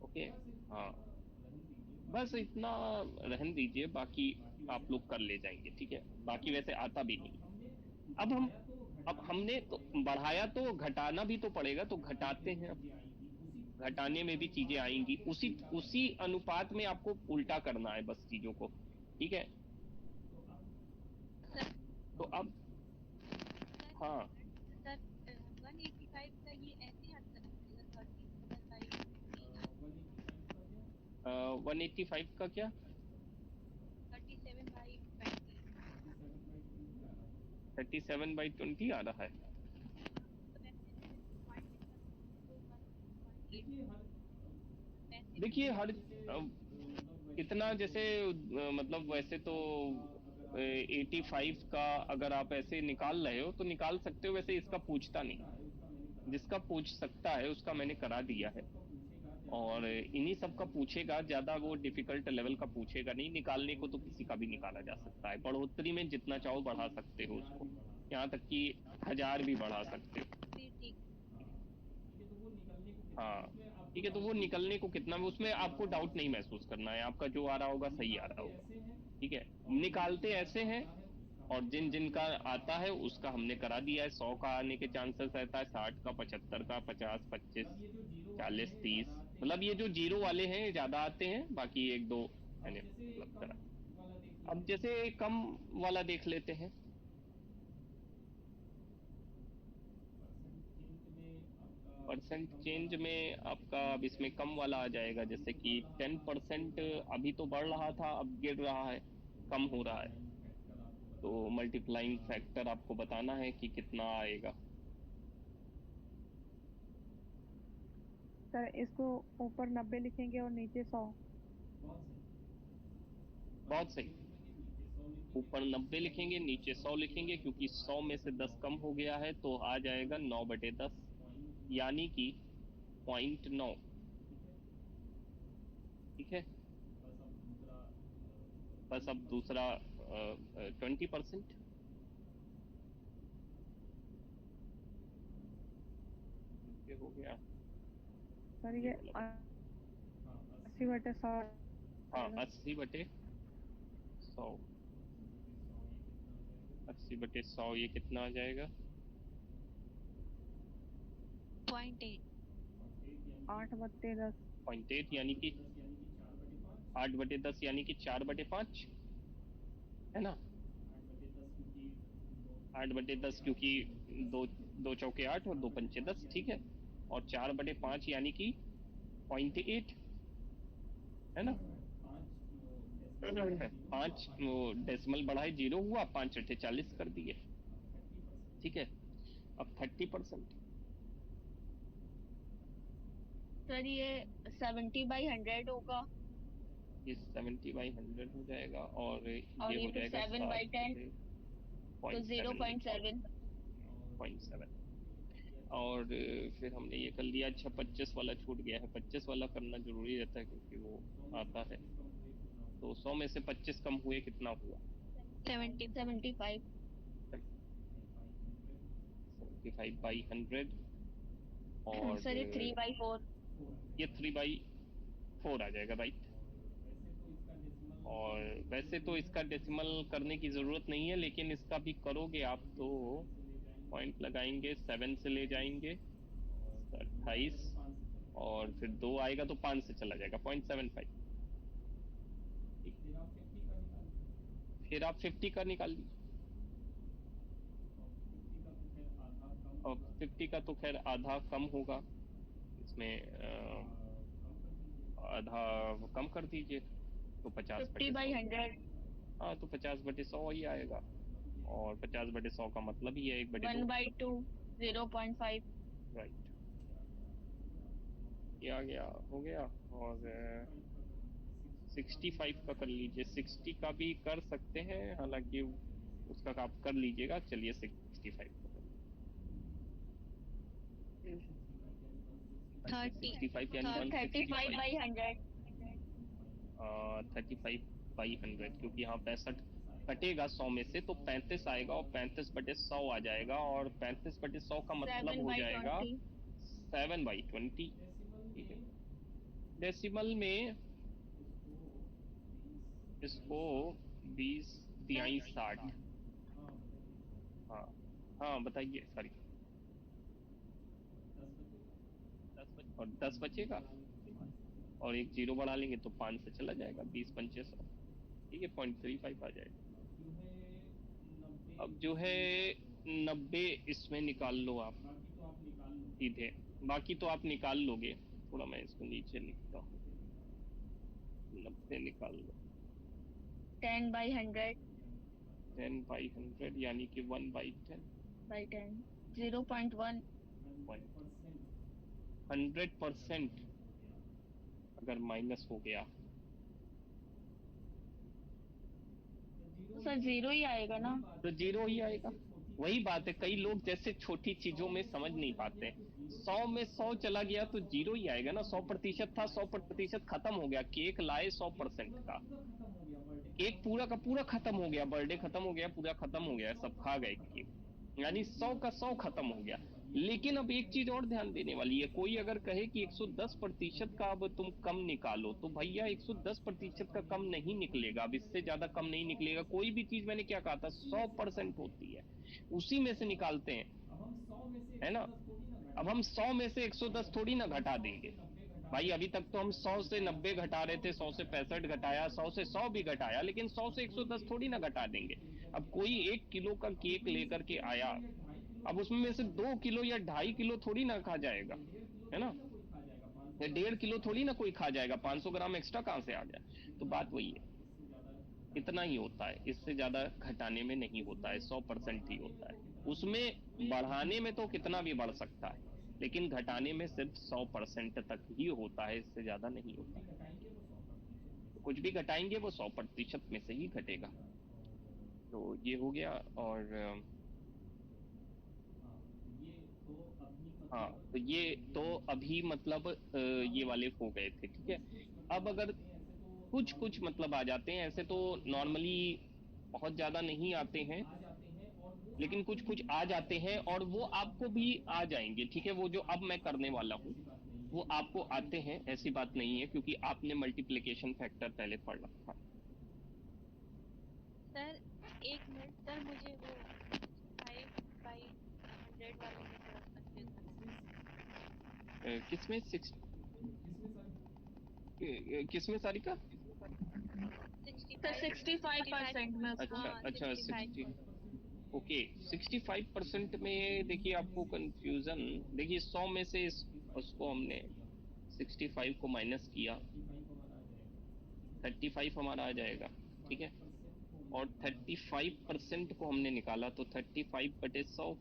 Speaker 1: ओके, हाँ, बस इतना रहन दीजिए, बाकी आप लोग कर ले जाएंगे, ठीक है। बाकी वैसे आता भी नहीं। अब हमने तो बढ़ाया, तो घटाना भी तो पड़ेगा, तो घटाते हैं। अब घटाने में भी चीजें आएंगी, उसी उसी अनुपात में आपको उल्टा करना है बस चीजों को, ठीक है।
Speaker 2: सर
Speaker 1: तो अब हाँ,
Speaker 2: सर 185 का ये ऐसे हद तक पड़ेगा
Speaker 1: 185 का क्या?
Speaker 2: 37/20।
Speaker 1: 37/20 आ रहा है। देखिए, हर इतना जैसे मतलब वैसे तो 85 का अगर आप ऐसे निकाल रहे हो तो निकाल सकते हो, वैसे इसका पूछता नहीं। जिसका पूछ सकता है उसका मैंने करा दिया है, और इन्हीं सब का पूछेगा, ज्यादा वो डिफिकल्ट लेवल का पूछेगा नहीं। निकालने को तो किसी का भी निकाला जा सकता है, बढ़ोतरी में जितना चाहो बढ़ा सकते हो उसको, यहाँ तक कि 1000 भी बढ़ा सकते हो।
Speaker 2: ठीक।
Speaker 1: हाँ, ठीक है। तो वो निकलने को कितना, उसमें आपको डाउट नहीं महसूस करना है, आपका जो आ रहा होगा सही आ रहा होगा, ठीक है। निकालते ऐसे हैं, और जिन जिन का आता है उसका हमने करा दिया है। 100 का आने के चांसेस रहता है, 60 का, 75 का, 50, 25, 40, 30, मतलब ये जो जीरो वाले हैं ज्यादा आते हैं, बाकी 1 2 मैंने मतलब करा। अब जैसे कम वाला देख लेते हैं। परसेंट चेंज में आपका अब इसमें कम वाला आ जाएगा, जैसे कि 10% अभी तो बढ़ रहा था, अब गिर रहा है, कम हो रहा है। तो मल्टीप्लाइंग फैक्टर आपको बताना है कि कितना आएगा।
Speaker 3: सर इसको ऊपर 90 लिखेंगे और नीचे 100।
Speaker 1: बहुत सही, ऊपर 90 लिखेंगे, नीचे 100 लिखेंगे, क्योंकि 100 में से 10 कम हो गया है तो आ जाएगा 9/10, यानी कि 0.9, ठीक है। बस अब दूसरा 20% ये हो गया।
Speaker 3: सर ये 80/100।
Speaker 1: हाँ, 80/100, 80/100 ये कितना आ जाएगा?
Speaker 2: 0.8।
Speaker 3: 8/10।
Speaker 1: 0.8 यानी कि 8/10 यानी कि 4/5 है ना। 8/10 क्योंकि 2 2 चौके 8 और 2 पंचे 10, ठीक है। और 4/5 यानी कि 0.8 है ना, 5 वो डेसिमल बढ़ाए 0 हुआ, 5 अट्ठे 40 कर दिए, ठीक है। अब 30%,
Speaker 4: सर ये 70/100 होगा
Speaker 1: ये 70/100 हो जाएगा, और
Speaker 4: और
Speaker 1: ये
Speaker 4: ये
Speaker 1: हो
Speaker 4: फिर
Speaker 1: जाएगा
Speaker 4: 7/10 तो 0.7
Speaker 1: 0.7। और फिर हमने ये कर लिया। अच्छा 25 वाला छूट गया है, 25 वाला करना जरूरी रहता है क्योंकि वो आता है। तो 100 में से 25 कम हुए कितना हुआ?
Speaker 4: 75
Speaker 1: 75/100, और
Speaker 4: सर ये 3/4
Speaker 1: ये 3/4 आ जाएगा, राइट। और वैसे तो इसका डेसिमल करने की जरूरत नहीं है, लेकिन इसका भी करोगे आप तो पॉइंट लगाएंगे, 7 से ले जाएंगे 28, और फिर 2 आएगा तो 5 से चला जाएगा 0.75। फिर आप 50 का निकाल लीजिए, और 50 का तो खैर आधा कम होगा इसमें, आधा वो कम कर दीजिए तो
Speaker 4: 50/100
Speaker 1: हाँ तो 50/100 ही आएगा, और 50/100 का मतलब ही है 1/2,
Speaker 4: 1/2 0.5
Speaker 1: राइट। ये आ गया, हो गया। और 65 का कर लीजिए, 60 का भी कर सकते हैं, हालांकि उसका आप कर लीजिएगा। चलिए 65 का 65 यानी
Speaker 4: 35/100
Speaker 1: 35/100, क्योंकि यहाँ 65 कटेगा 100 में से तो 35 आएगा, और 35/100 आ जाएगा, और 35/100 का मतलब हो जाएगा
Speaker 4: 7/20
Speaker 1: 7/20, ठीक है। डेसिमल में इसको 20 तिहाई 60, हाँ हाँ बताइए, सॉरी। और 10 बचेगा, और एक 0 बढ़ा लेंगे तो 5 से चला जाएगा, 20 × 100, ठीक है, 0.35 आ जाएगा। अब जो है 90 इसमें निकाल लो आप सीधे, बाकी तो आप निकाल लोगे। थोड़ा मैं इसको नीचे लिखता हूँ, 90 निकाल लो।
Speaker 4: 10/100
Speaker 1: 10/100 यानी कि 1/10,
Speaker 4: 0.1
Speaker 1: 100% अगर माइनस हो गया
Speaker 4: तो सर 0 ही आएगा ना।
Speaker 1: तो 0 ही आएगा। वही बात है, कई लोग जैसे छोटी चीजों में समझ नहीं पाते। 100 में 100 चला गया तो 0 ही आएगा ना। 100% था, 100% खत्म हो गया। केक लाए 100% का, केक पूरा का पूरा खत्म हो गया, बर्थडे खत्म हो गया, पूरा खत्म हो गया, सब खा गए केक, यानी 100 का 100 खत्म हो गया। लेकिन अब एक चीज और ध्यान देने वाली है, कोई अगर कहे कि 110% का अब तुम कम निकालो, तो भैया 110% का कम नहीं निकलेगा, अब इससे ज्यादा कम नहीं निकलेगा। कोई भी चीज, मैंने क्या कहा था, 100% होती है, उसी में से निकालते हैं, है ना। अब हम 100 में से 110 थोड़ी ना घटा देंगे भाई। अभी तक तो हम 100 से 90 घटा रहे थे, 100 से 65 घटाया, 100 से 100 भी घटाया, लेकिन 100 से 110 थोड़ी ना घटा देंगे। अब कोई 1 किलो का केक लेकर के आया, अब उसमें से 2 किलो या 2.5 किलो थोड़ी ना खा जाएगा, है ना, या 1.5 किलो थोड़ी ना कोई खा जाएगा। 500 ग्राम एक्स्ट्रा कहाँ से आ जाए। तो बात वही है, इतना ही होता है, इससे ज्यादा घटाने में नहीं होता है, 100% ही होता है। उसमें बढ़ाने में तो कितना भी बढ़ सकता है, लेकिन घटाने में सिर्फ 100% तक ही होता है, इससे ज्यादा नहीं होता है। तो कुछ भी घटाएंगे वो 100% में से ही घटेगा। तो ये हो गया। और हाँ, तो ये तो अभी मतलब ये वाले हो गए थे, ठीक है। अब अगर कुछ कुछ मतलब आ जाते हैं, ऐसे तो नॉर्मली बहुत ज्यादा नहीं आते हैं, लेकिन कुछ कुछ आ जाते हैं, और वो आपको भी आ जाएंगे, ठीक है। वो जो अब मैं करने वाला हूँ वो आपको आते हैं, ऐसी बात नहीं है, क्योंकि आपने मल्टीप्लिकेशन फैक्टर पहले पढ़ रखा है।
Speaker 2: सर 1 मिनट सर, मुझे वो 5/100 वाले में थोड़ा कंफ्यूजन है।
Speaker 1: किसमें किसमें सारिका?
Speaker 4: सर 65% में
Speaker 1: अच्छा
Speaker 2: हाँ,
Speaker 1: अच्छा
Speaker 2: 65
Speaker 1: ओके। 65% में देखिए आपको कंफ्यूजन, देखिए 100 में से उसको हमने 65 को माइनस किया, 35 हमारा आ जाएगा, ठीक है। और 35% को हमने निकाला तो 35/100,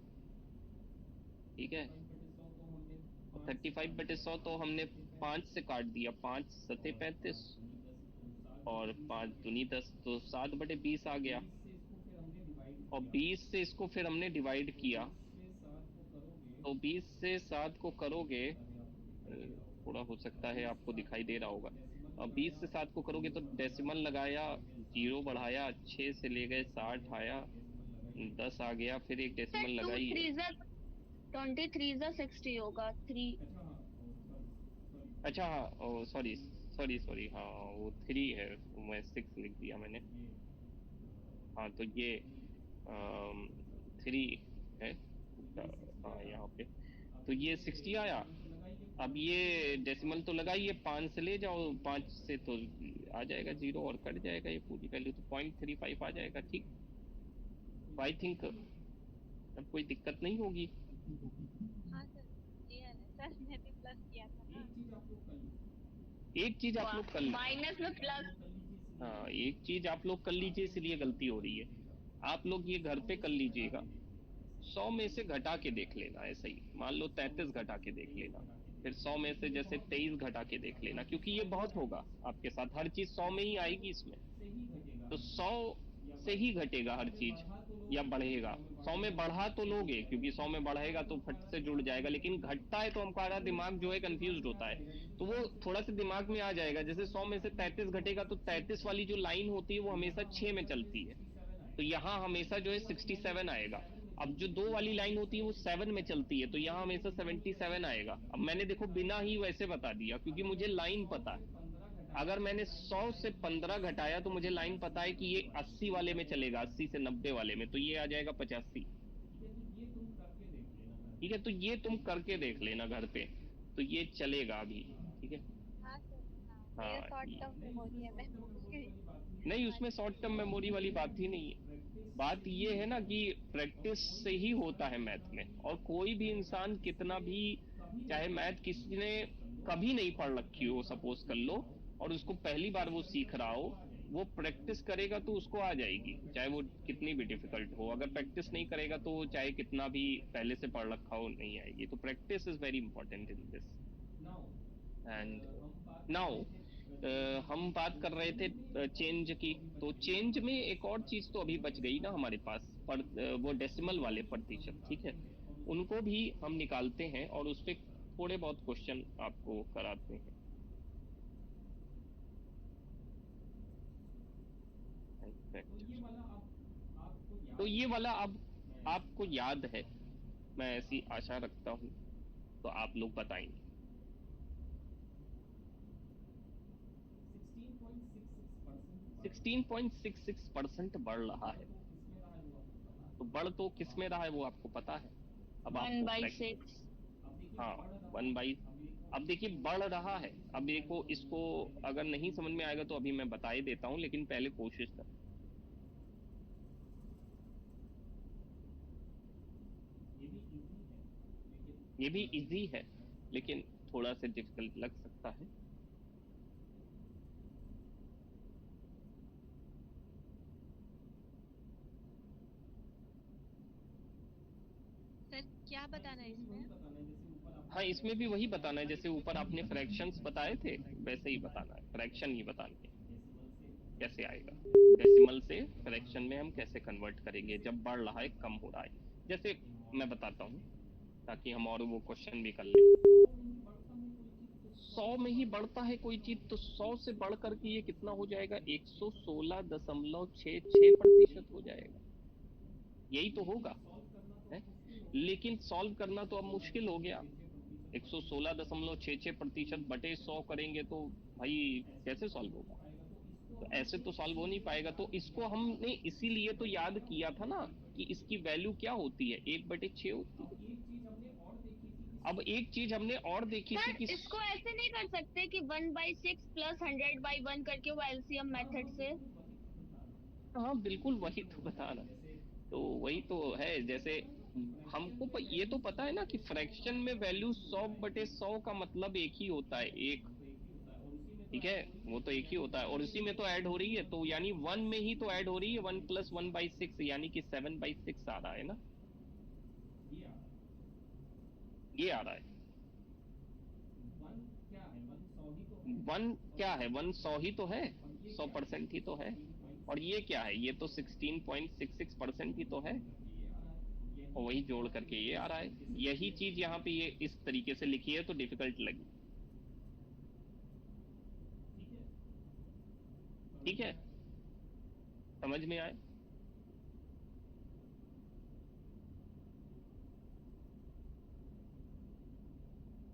Speaker 1: ठीक है। 35/100 तो हमने 5 से काट दिया, 5 सते 35 और 5 दूनी 10, तो 7/20 आ गया। और 20 से इसको फिर हमने डिवाइड किया, तो 20 से 7 को करोगे, थोड़ा हो सकता है आपको दिखाई दे रहा होगा। 20 से 7 को करोगे तो डेसिमल लगाया, 0 बढ़ाया, 6 से ले गए 60 आया, 10 आ गया, फिर एक डेसिमल लगाई।
Speaker 4: 23 60 होगा 3।
Speaker 1: अच्छा हाँ, सॉरी, हाँ वो 3 है, मैं 6 लिख दिया मैंने। हाँ तो ये 3 है, हाँ यहाँ पे, तो ये 60 आया। अब ये डेसिमल तो लगाइए, 5 से ले जाओ, 5 से तो आ जाएगा 0 और कट जाएगा ये पूरी वैल्यू, तो 0.35 आ जाएगा, ठीक। आई थिंक अब कोई दिक्कत नहीं होगी।
Speaker 2: हाँ सर, ये है ना सर, मैं भी प्लस किया था ना।
Speaker 1: एक चीज आप लोग कर
Speaker 4: माइनस में प्लस,
Speaker 1: हाँ एक चीज आप लोग कर लीजिए, इसलिए गलती हो रही है। आप लोग ये घर पे कर लीजिएगा, 100 में से घटा के देख लेना, ऐसा ही मान लो 33 घटा के देख लेना, फिर 100 में से जैसे 23 घटा के देख लेना, क्योंकि ये बहुत होगा आपके साथ, हर चीज 100 में ही आएगी इसमें, तो 100 से ही घटेगा हर चीज या बढ़ेगा। 100 में बढ़ा तो लोगे, क्योंकि 100 में बढ़ेगा तो फट से जुड़ जाएगा, लेकिन घटता है तो हमारा दिमाग जो है कंफ्यूज होता है, तो वो थोड़ा सा दिमाग में आ जाएगा। जैसे 100 में से 33 घटेगा तो 33 वाली जो लाइन होती है वो हमेशा 6 में चलती है, तो यहाँ हमेशा जो है 67 आएगा। अब जो 2 वाली लाइन होती है वो 7 में चलती है, तो यहाँ हमेशा 77 आएगा। अब मैंने देखो बिना ही वैसे बता दिया, क्योंकि मुझे लाइन पता है। अगर मैंने 100 से 15 घटाया तो मुझे लाइन पता है कि ये 80 वाले में चलेगा, 80 से 90 वाले में, तो ये आ जाएगा 85, ठीक है। तो ये तुम करके देख लेना घर पे, तो ये चलेगा अभी, ठीक है।
Speaker 2: हाँ सर,
Speaker 1: हाँ,
Speaker 2: ये शॉर्ट टर्म मेमोरी है, मैं
Speaker 1: नहीं उसमें शॉर्ट टर्म मेमोरी वाली बात ही नहीं है। बात ये है ना कि प्रैक्टिस से ही होता है मैथ में, और कोई भी इंसान कितना भी, चाहे मैथ किसी ने कभी नहीं पढ़ रखी हो सपोज कर लो, और उसको पहली बार वो सीख रहा हो, वो प्रैक्टिस करेगा तो उसको आ जाएगी, चाहे वो कितनी भी डिफिकल्ट हो। अगर प्रैक्टिस नहीं करेगा तो चाहे कितना भी पहले से पढ़ रखा हो, नहीं आएगी। तो practice is very important in this. And now हम बात कर रहे थे चेंज की, तो चेंज में एक और चीज तो अभी बच गई ना हमारे पास, पर वो डेसिमल वाले प्रतिशत, ठीक है, उनको भी हम निकालते हैं और उस पर थोड़े बहुत क्वेश्चन आपको कराते हैं। तो ये वाला अब आपको याद है, मैं ऐसी आशा रखता हूँ, तो आप लोग बताएंगे। 16.66% बढ़ रहा है, तो बढ़ तो किस में रहा है वो आपको पता है। अब
Speaker 4: 1/6।
Speaker 1: हाँ 1/, अब देखिए बढ़ रहा है। अब देखो इसको अगर नहीं समझ में आएगा तो अभी मैं बता ही देता हूँ, लेकिन पहले कोशिश कर। ये भी इजी है, लेकिन थोड़ा सा डिफिकल्ट लग सकता है।
Speaker 2: सर क्या बताना है इसमें?
Speaker 1: हाँ इसमें भी वही बताना है, जैसे ऊपर आपने फ्रैक्शंस बताए थे वैसे ही बताना है, फ्रैक्शन ही बतानी है। कैसे आएगा डेसिमल से फ्रैक्शन में, हम कैसे कन्वर्ट करेंगे जब बढ़ रहा है कम हो रहा है। जैसे मैं बताता हूँ ताकि हम और वो क्वेश्चन भी कर लें। 100 में ही बढ़ता है कोई चीज, तो 100 से बढ़ करके ये कितना हो जाएगा, 116.66% हो जाएगा, यही तो होगा है? लेकिन सॉल्व करना तो अब मुश्किल हो गया। 116.66% बटे 100 करेंगे तो भाई कैसे सॉल्व होगा, तो ऐसे तो सॉल्व हो नहीं पाएगा। तो इसको हमने इसीलिए तो याद किया था ना कि इसकी वैल्यू क्या होती है, 1/6 होती है। अब एक चीज हमने और देखी थी कि
Speaker 4: इसको ऐसे नहीं कर सकते कि 1/6 प्लस 100/1 करके वो एलसीएम मेथड से।
Speaker 1: हाँ बिल्कुल वही तो बताना, तो वही तो है। जैसे हमको ये तो पता है ना कि फ्रैक्शन में वैल्यू 100/100 का मतलब एक ही होता है, एक। ठीक है, वो तो एक ही होता है और उसी में तो ऐड हो रही है, तो यानी 1 में ही तो ऐड हो रही है। 1 + 1/6 यानी कि 7/6 आ रहा है ना, ये आ रहा है। 1 क्या है, 1 100 ही तो है, 100% ही तो है। और ये क्या है, ये तो 16.66% ही तो है, और वही जोड़ करके ये आ रहा है। यही चीज यहाँ पे ये इस तरीके से लिखी है तो डिफिकल्ट लगी। ठीक है, समझ में आए?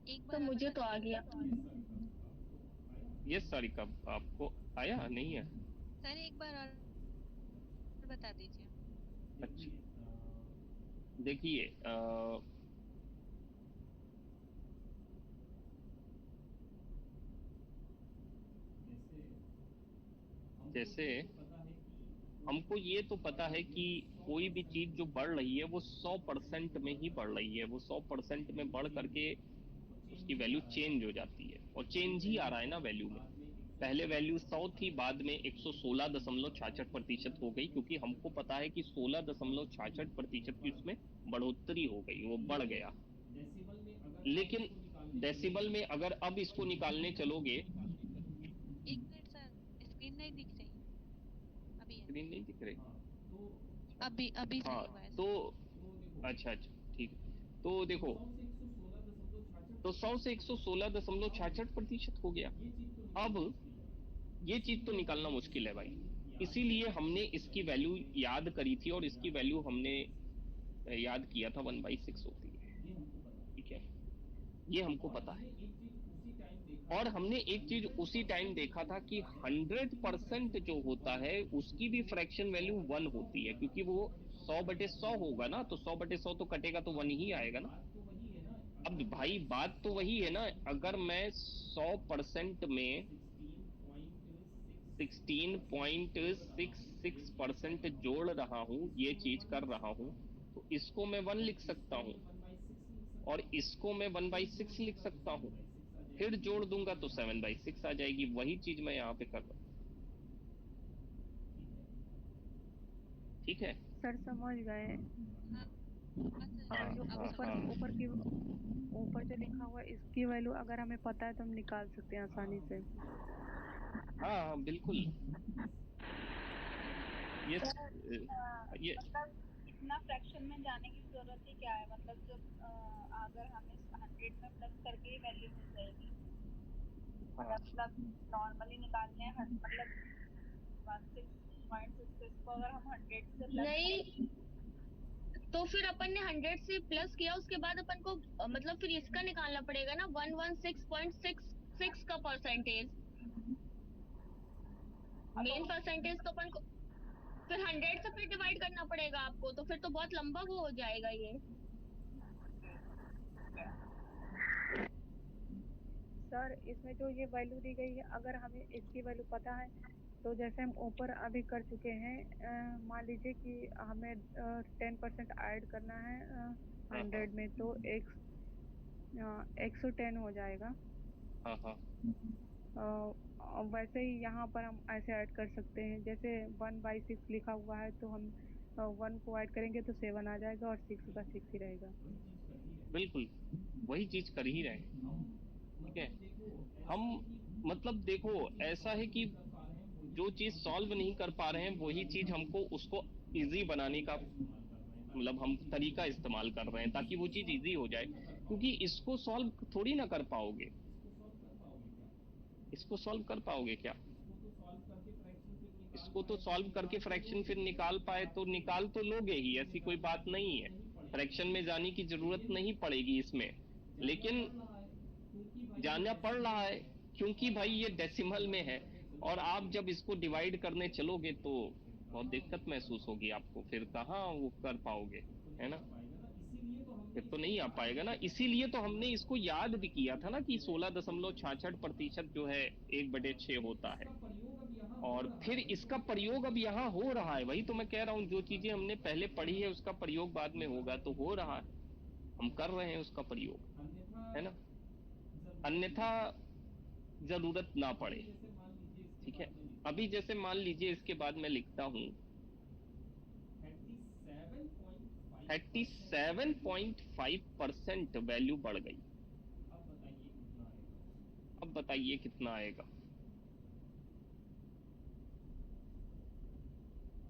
Speaker 2: एक
Speaker 4: तो
Speaker 2: बार
Speaker 4: मुझे तो आ गया।
Speaker 1: ये सॉरी, कब आपको आया नहीं है?
Speaker 2: सर एक बार और बता दीजिए।
Speaker 1: अच्छा, देखिए जैसे हमको ये तो पता है कि कोई भी चीज जो बढ़ रही है वो 100% में ही बढ़ रही है, वो 100% में बढ़ करके उसकी वैल्यू चेंज हो जाती है, और चेंज ही आ रहा है ना वैल्यू में। पहले वैल्यू 100 थी, बाद में 116.66% हो गई, क्योंकि हमको पता है कि 16.66% की उसमें बढ़ोतरी हो गई, वो बढ़ गया। लेकिन डेसिबल में अगर अब इसको निकालने चलोगे,
Speaker 2: एक मिनट सर, स्क्रीन नहीं दिख रही। अभी है,
Speaker 1: स्क्रीन नहीं दिख रही?
Speaker 2: अभी सही
Speaker 1: हाँ,
Speaker 2: हुआ है
Speaker 1: तो
Speaker 2: सर।
Speaker 1: अच्छा अच्छा, ठीक है। तो देखो, तो 100 से 116.66% हो गया। अब ये चीज तो निकालना मुश्किल है भाई, इसीलिए हमने इसकी वैल्यू याद करी थी, और इसकी वैल्यू हमने याद किया था 1/6 होती है। ठीक है, ये हमको पता है। और हमने एक चीज उसी टाइम देखा था कि 100% जो होता है उसकी भी फ्रैक्शन वैल्यू 1 होती है, क्योंकि वो 100/100 होगा ना, तो 100/100 तो कटेगा तो 1 ही आएगा ना। अब भाई बात तो वही है ना, अगर मैं 100% में 16.66% जोड़ रहा हूँ, ये चीज कर रहा हूँ, तो इसको मैं 1 लिख सकता हूँ और इसको मैं 1/6 लिख सकता हूँ। फिर जोड़ दूंगा तो 7/6 आ जाएगी। वही चीज मैं यहाँ पे कर रहा हूँ। ठीक है,
Speaker 3: सर समझ गए।
Speaker 2: हाँ सर,
Speaker 1: हाँ
Speaker 3: और जो
Speaker 2: अब
Speaker 3: ऊपर
Speaker 1: हाँ
Speaker 3: ऊपर जो लिखा हुआ है इसकी वैल्यू अगर हमें पता है तो हम निकाल सकते हैं आसानी से।
Speaker 1: हाँ हाँ, बिल्कुल। ये ये
Speaker 5: मतलब इतना फ्रैक्शन में जाने की जरूरत ही क्या है, मतलब जब अगर हमें 100 में प्लस करके ही वैल्यू मिल जाएगी।
Speaker 1: हाँ,
Speaker 5: मतलब नॉर्मली निकालने हैं मतलब 16.66 को अगर हम 100 से प्लस
Speaker 4: नहीं, तो फिर अपन ने 100 से प्लस किया, उसके बाद अपन को मतलब फिर इसका निकालना पड़ेगा ना, 116.66 का परसेंटेज, मेन परसेंटेज तो अपन को फिर 100 से फिर डिवाइड करना पड़ेगा आपको, तो फिर तो बहुत लंबा वो हो जाएगा ये।
Speaker 3: सर इसमें जो ये वैल्यू दी गई है अगर हमें इसकी वैल्यू पता है तो जैसे हम ऊपर अभी कर चुके हैं, मान लीजिए कि हमें 10% ऐड करना है
Speaker 1: हाँ
Speaker 3: 100 में, तो 110 हो जाएगा।
Speaker 1: हाँ हाँ,
Speaker 3: वैसे ही यहाँ पर हम ऐसे ऐड कर सकते हैं, जैसे 1/6 लिखा हुआ है तो हम 1 को ऐड करेंगे तो 7 आ जाएगा और 6 का 6 ही रहेगा।
Speaker 1: बिल्कुल वही चीज कर ही रहे हैं। ठीक है, हम मतलब देखो, ऐसा है कि जो चीज सॉल्व नहीं कर पा रहे हैं वही चीज हमको उसको इजी बनाने का मतलब हम तरीका इस्तेमाल कर रहे हैं, ताकि वो चीज इजी हो जाए। क्योंकि इसको सॉल्व थोड़ी ना कर पाओगे, इसको सॉल्व कर पाओगे क्या? इसको तो सॉल्व करके फ्रैक्शन फिर निकाल पाए तो निकाल तो लोगे ही, ऐसी कोई बात नहीं है। फ्रैक्शन में जाने की जरूरत नहीं पड़ेगी इसमें, लेकिन जानना पड़ रहा है क्योंकि भाई ये डेसिमल में है, और आप जब इसको डिवाइड करने चलोगे तो बहुत दिक्कत महसूस होगी आपको, फिर कहाँ वो कर पाओगे, है ना? फिर तो नहीं आ पाएगा ना। इसीलिए तो हमने इसको याद भी किया था ना कि 16.66% जो है 1/6 होता है। और फिर इसका प्रयोग अब यहाँ हो रहा है। वही तो मैं कह रहा हूँ, जो चीजें हमने पहले पढ़ी है उसका प्रयोग बाद में होगा, तो हो रहा है, हम कर रहे हैं उसका प्रयोग, है ना। अन्यथा जरूरत ना पड़े। ठीक है, अभी जैसे मान लीजिए इसके बाद मैं लिखता हूँ 37.5% वैल्यू बढ़ गई। अब बताइए कितना आएगा।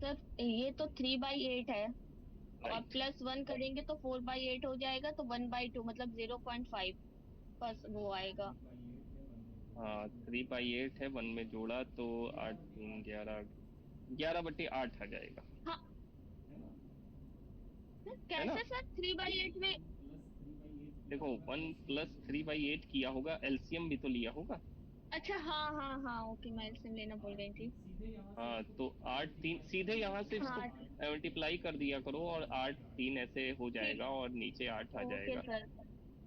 Speaker 4: सर ये तो 3/8 है, और
Speaker 1: राइट,
Speaker 4: +1 करेंगे तो 4/8 हो जाएगा, तो 1/2 मतलब 0.5 बस वो आएगा।
Speaker 1: हाँ 3/8 है, 1 में जोड़ा तो 8 3 11, 11/8 आ जाएगा,
Speaker 4: हाँ
Speaker 1: है ना।
Speaker 4: कैसे सर 3/8 में?
Speaker 1: देखो 1 + 3/8 किया होगा, एलसीएम भी तो लिया होगा।
Speaker 4: अच्छा हाँ हाँ हाँ, ओके मैं एलसीएम लेना भूल गई थी।
Speaker 1: हाँ तो 8 3 सीधे यहाँ से इसको
Speaker 4: हाँ
Speaker 1: मल्टीप्लाई कर दिया करो, और 8 3 ऐसे हो
Speaker 4: ठीक,
Speaker 1: जाएगा, और नीचे 8 आ
Speaker 4: ओके
Speaker 1: जाएगा,
Speaker 4: सर।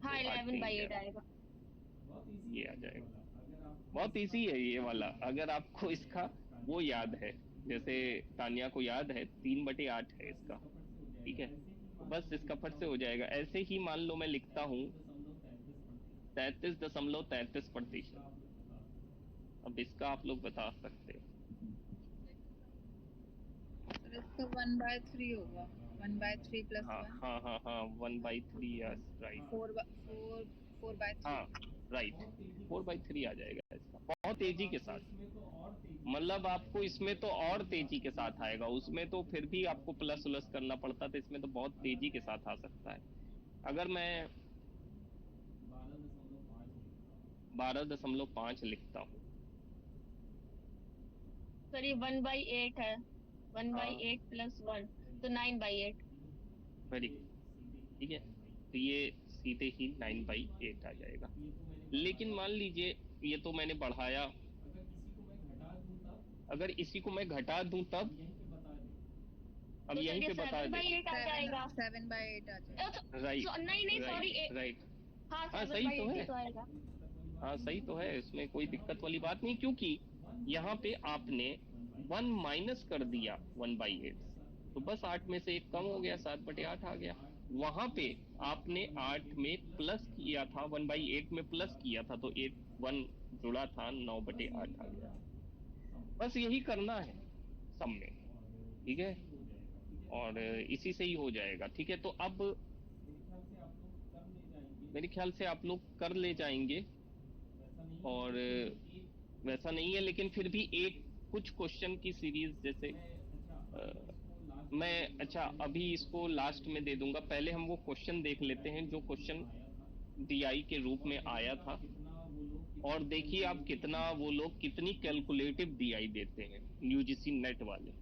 Speaker 4: हाँ
Speaker 1: तो 8 3
Speaker 4: 11/8
Speaker 1: 11
Speaker 4: आएगा।
Speaker 1: ये आ जाएगा। बहुत इजी है ये वाला, अगर आपको इसका वो याद है, जैसे तानिया को याद है 3/8 है इसका, ठीक है, तो बस इसका फट से हो जाएगा। ऐसे ही मान लो मैं लिखता हूँ 33.33%। अब इसका आप लोग बता सकते हैं।
Speaker 5: सर इसका 1/3 होगा, 1/3 +
Speaker 1: हाँ
Speaker 5: 1
Speaker 1: हाँ हाँ हाँ 1/3, यस राइट,
Speaker 5: 4/3।
Speaker 1: हाँ राइट, 4/3 आ जाएगा इसका, बहुत तेजी के साथ। मतलब आपको इसमें तो और तेजी के साथ आएगा, उसमें तो फिर भी आपको प्लस उलस करना पड़ता, तो इसमें तो बहुत तेजी के साथ आ सकता है। अगर मैं 12.5 लिखता हूँ,
Speaker 4: सर ये 1/8 है,
Speaker 1: हाँ
Speaker 4: 1/8 + 1 तो 9/8।
Speaker 1: वेरी ठीक है, तो ये सीधे ही 9/8 आ जाएगा। लेकिन मान लीजिए ये तो मैंने बढ़ाया, अगर इसी को मैं घटा दूं तब, अब
Speaker 4: तो सर
Speaker 1: यहीं
Speaker 4: ये
Speaker 1: पे बता दे।
Speaker 4: 7/8 आ जाएगा।
Speaker 5: 7/8 आ जाएगा।
Speaker 1: राइट
Speaker 4: नहीं नहीं सॉरी,
Speaker 1: राइट राइट,
Speaker 4: हाँ
Speaker 1: हाँ सही तो
Speaker 4: 7/8 ही
Speaker 1: है,
Speaker 4: तो आएगा।
Speaker 1: हाँ सही तो है, इसमें कोई दिक्कत वाली बात नहीं, क्योंकि यहाँ पे आपने 1 माइनस कर दिया 1/8, तो बस 8 में से 1 कम हो गया, 7/8 आ गया। वहां पे आपने 8 में प्लस किया था, 1/8 में प्लस किया था, तो 1 जुड़ा था, 9/8 आ गया। बस यही करना है सब में, ठीक है, और इसी से ही हो जाएगा। ठीक है, तो अब मेरे ख्याल से आप लोग कर ले जाएंगे, और वैसा नहीं है, लेकिन फिर भी एक कुछ क्वेश्चन की सीरीज, जैसे मैं अच्छा अभी इसको लास्ट में दे दूंगा, पहले हम वो क्वेश्चन देख लेते हैं जो क्वेश्चन डीआई के रूप में आया था, और देखिए आप कितना वो लोग कितनी कैलकुलेटिव डीआई देते हैं यूजीसी नेट वाले।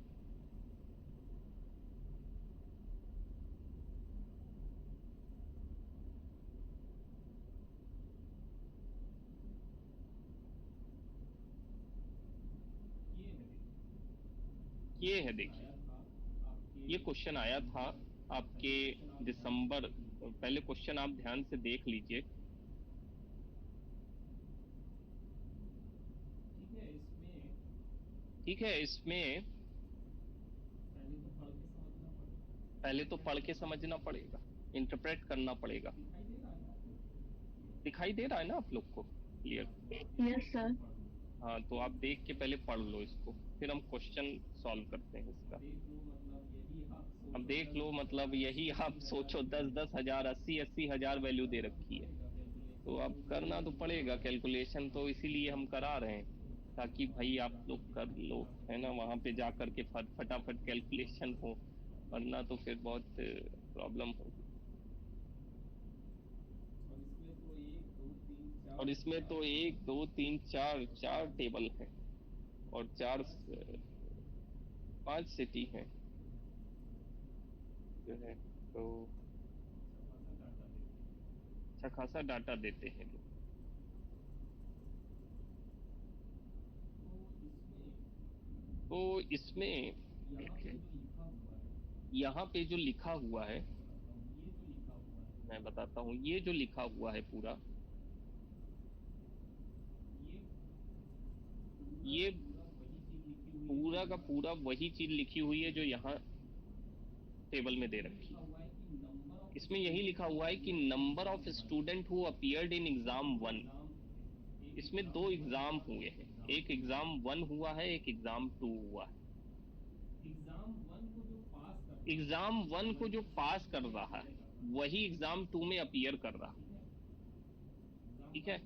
Speaker 1: ये है देखिए, ये क्वेश्चन आया था आपके दिसंबर, पहले क्वेश्चन आप ध्यान से देख लीजिए। ठीक है, इसमें पहले तो पढ़ के समझना पड़ेगा, इंटरप्रेट करना पड़ेगा। दिखाई दे रहा है ना आप लोग को क्लियर?
Speaker 4: Yes sir.
Speaker 1: हाँ तो आप देख के पहले पढ़ लो इसको, फिर हम क्वेश्चन सॉल्व करते हैं इसका। अब देख लो, मतलब यही आप सोचो 10-10 हजार 80-80 हजार वैल्यू दे रखी है, तो अब करना तो पड़ेगा कैलकुलेशन, तो इसीलिए हम करा रहे हैं ताकि भाई आप लोग कर लो, है ना, वहां पे जा करके फटाफट कैलकुलेशन हो, वरना तो फिर बहुत प्रॉब्लम होगी। और इसमें तो 1 2 3 4 टेबल हैं, और 5 सिटी हैं जो है, तो अच्छा खासा डाटा देते हैं लोग। तो इसमें यहाँ पे जो लिखा हुआ है मैं बताता हूँ, ये जो लिखा हुआ है पूरा, ये पूरा का पूरा वही चीज लिखी हुई है जो यहाँ टेबल में दे रखी है। इसमें यही लिखा हुआ है कि number of student who appeared in exam 1। इसमें 2 एग्जाम हुए हैं, एक एग्जाम 1 हुआ है, एक एग्जाम 2 हुआ है। एग्जाम 1 को जो पास कर रहा है वही एग्जाम 2 में अपीयर कर रहा है, ठीक है।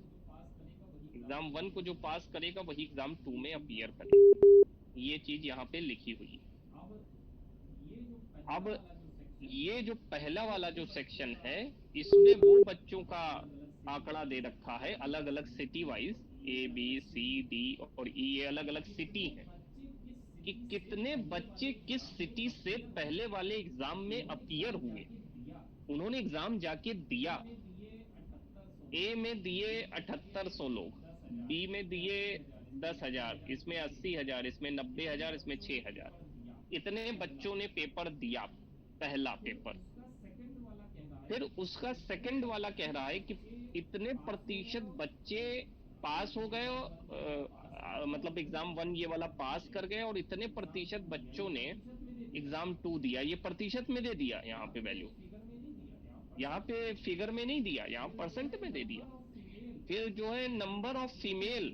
Speaker 1: एग्जाम 1 को जो पास करेगा वही एग्जाम 2 में अपीयर करेगा, ये चीज यहाँ पे लिखी हुई है। अब ये जो पहला वाला जो सेक्शन है इसमें वो बच्चों का आंकड़ा दे रखा है अलग अलग सिटी वाइज, ABCD और E, ये अलग अलग सिटी हैं कि कितने बच्चे किस सिटी से पहले वाले एग्जाम में अपीयर हुए, उन्होंने एग्जाम जाके दिया। A में दिए 7800 लोग, B में दिए 10,000, इसमें 80,000, इसमें 90,000, इसमें 6,000। इतने बच्चों ने पेपर दिया, पहला पेपर। फिर उसका सेकंड वाला कह रहा है कि इतने प्रतिशत बच्चे पास हो गए, मतलब एग्जाम 1 ये वाला पास कर गए, और इतने प्रतिशत बच्चों ने एग्जाम 2 दिया। ये प्रतिशत में दे दिया, यहाँ पे वैल्यू, यहाँ पे फिगर में नहीं दिया, यहाँ परसेंट में दे दिया। फिर जो है नंबर ऑफ फीमेल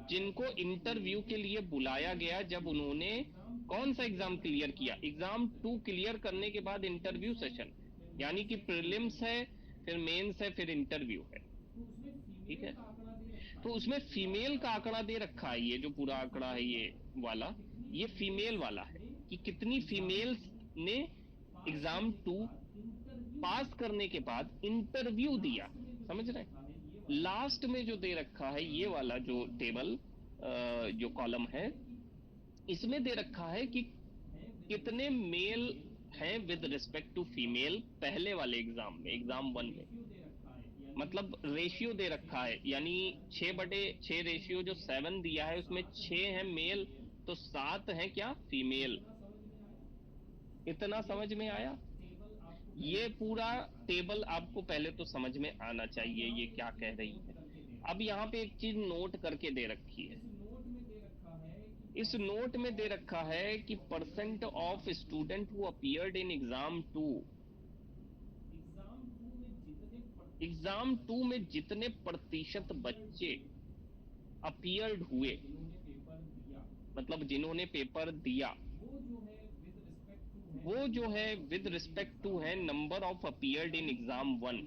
Speaker 1: जिनको इंटरव्यू के लिए बुलाया गया जब उन्होंने कौन सा एग्जाम क्लियर किया, एग्जाम 2 क्लियर करने के बाद इंटरव्यू सेशन, यानी कि प्रीलिम्स है, फिर मेंस है, फिर इंटरव्यू है, ठीक है। तो उसमें फीमेल का आंकड़ा दे रखा है, ये जो पूरा आंकड़ा है ये वाला, ये फीमेल वाला है कि कितनी फीमेल ने एग्जाम 2 पास करने के बाद इंटरव्यू दिया, समझ रहे हैं। लास्ट में जो दे रखा है ये वाला जो टेबल जो कॉलम है, इसमें दे रखा है कि कितने मेल हैं विद रिस्पेक्ट टू फीमेल पहले वाले एग्जाम में, एग्जाम 1 में। मतलब रेशियो दे रखा है, यानी 6/6 रेशियो जो 7 दिया है उसमें 6 है मेल, तो 7 है क्या, फीमेल। इतना समझ में आया? ये पूरा टेबल आपको पहले तो समझ में आना चाहिए ये क्या कह रही है। अब यहाँ पे एक चीज नोट करके दे रखी है, इस नोट में दे रखा है कि percent of student who appeared in exam 2, exam 2 में जितने प्रतिशत बच्चे अपीयर्ड हुए, मतलब जिन्होंने पेपर दिया, वो जो है विद रिस्पेक्ट टू है number of appeared in exam 1,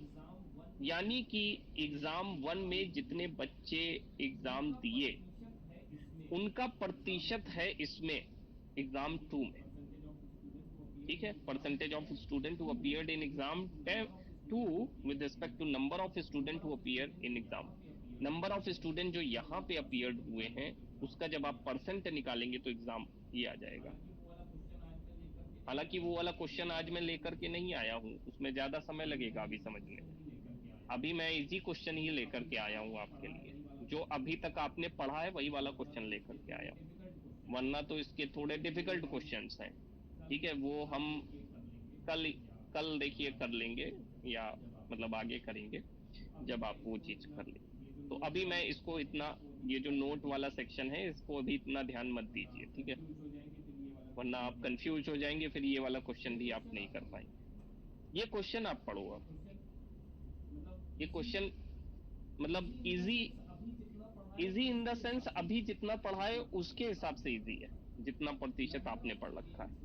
Speaker 1: यानी कि एग्जाम 1 में जितने बच्चे एग्जाम दिए उनका प्रतिशत है इसमें एग्जाम 2 में, ठीक है। Percentage of student who appeared in exam 2 with respect to number of student who appear in exam. Number of student जो यहाँ पे अपीयर्ड हुए हैं उसका जब आप परसेंट निकालेंगे तो एग्जाम ये आ जाएगा। हालांकि वो वाला क्वेश्चन आज मैं लेकर के नहीं आया हूँ, उसमें ज्यादा समय लगेगा अभी समझने। अभी मैं इजी क्वेश्चन ही लेकर के आया हूँ आपके लिए, जो अभी तक आपने पढ़ा है वही वाला क्वेश्चन लेकर के आया हूँ, वरना तो इसके थोड़े डिफिकल्ट क्वेश्चंस हैं, ठीक है। वो हम कल देखिए कर लेंगे, या मतलब आगे करेंगे जब आप वो चीज कर लेंगे। तो अभी मैं इसको इतना, ये जो नोट वाला सेक्शन है इसको अभी इतना ध्यान मत दीजिए, ठीक है, वरना आप कंफ्यूज हो जाएंगे, फिर ये वाला क्वेश्चन भी आप नहीं कर पाएंगे। ये क्वेश्चन आप पढ़ो, अब ये क्वेश्चन मतलब इजी इन द सेंस अभी जितना पढ़ा है उसके हिसाब से इजी है, जितना प्रतिशत आपने पढ़ रखा है।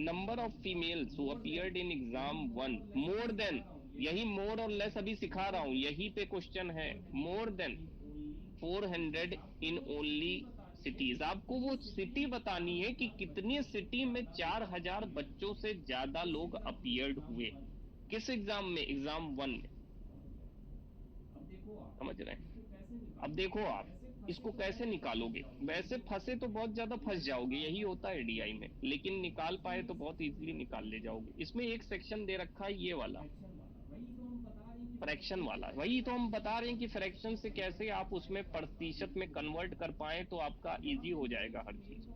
Speaker 1: Number of females who appeared in exam 1 more than, यही मोर और लेस अभी सिखा रहा हूं, यही पे क्वेश्चन है, more than 400 in only cities. आपको वो सिटी बतानी है कि कितनी सिटी में 4000 बच्चों से ज्यादा लोग अपीयर्ड हुए, किस एग्जाम में, एग्जाम 1 में, समझ रहे हैं। अब देखो आप इसको कैसे निकालोगे, वैसे फंसे तो बहुत ज्यादा फंस जाओगे, यही होता है डीआई में, लेकिन निकाल पाए तो बहुत इजीली निकाल ले जाओगे। इसमें एक सेक्शन दे रखा है ये वाला फ्रैक्शन वाला, वही तो हम बता रहे हैं कि फ्रैक्शन से कैसे आप उसमें प्रतिशत में कन्वर्ट कर पाए तो आपका इजी हो जाएगा हर चीज।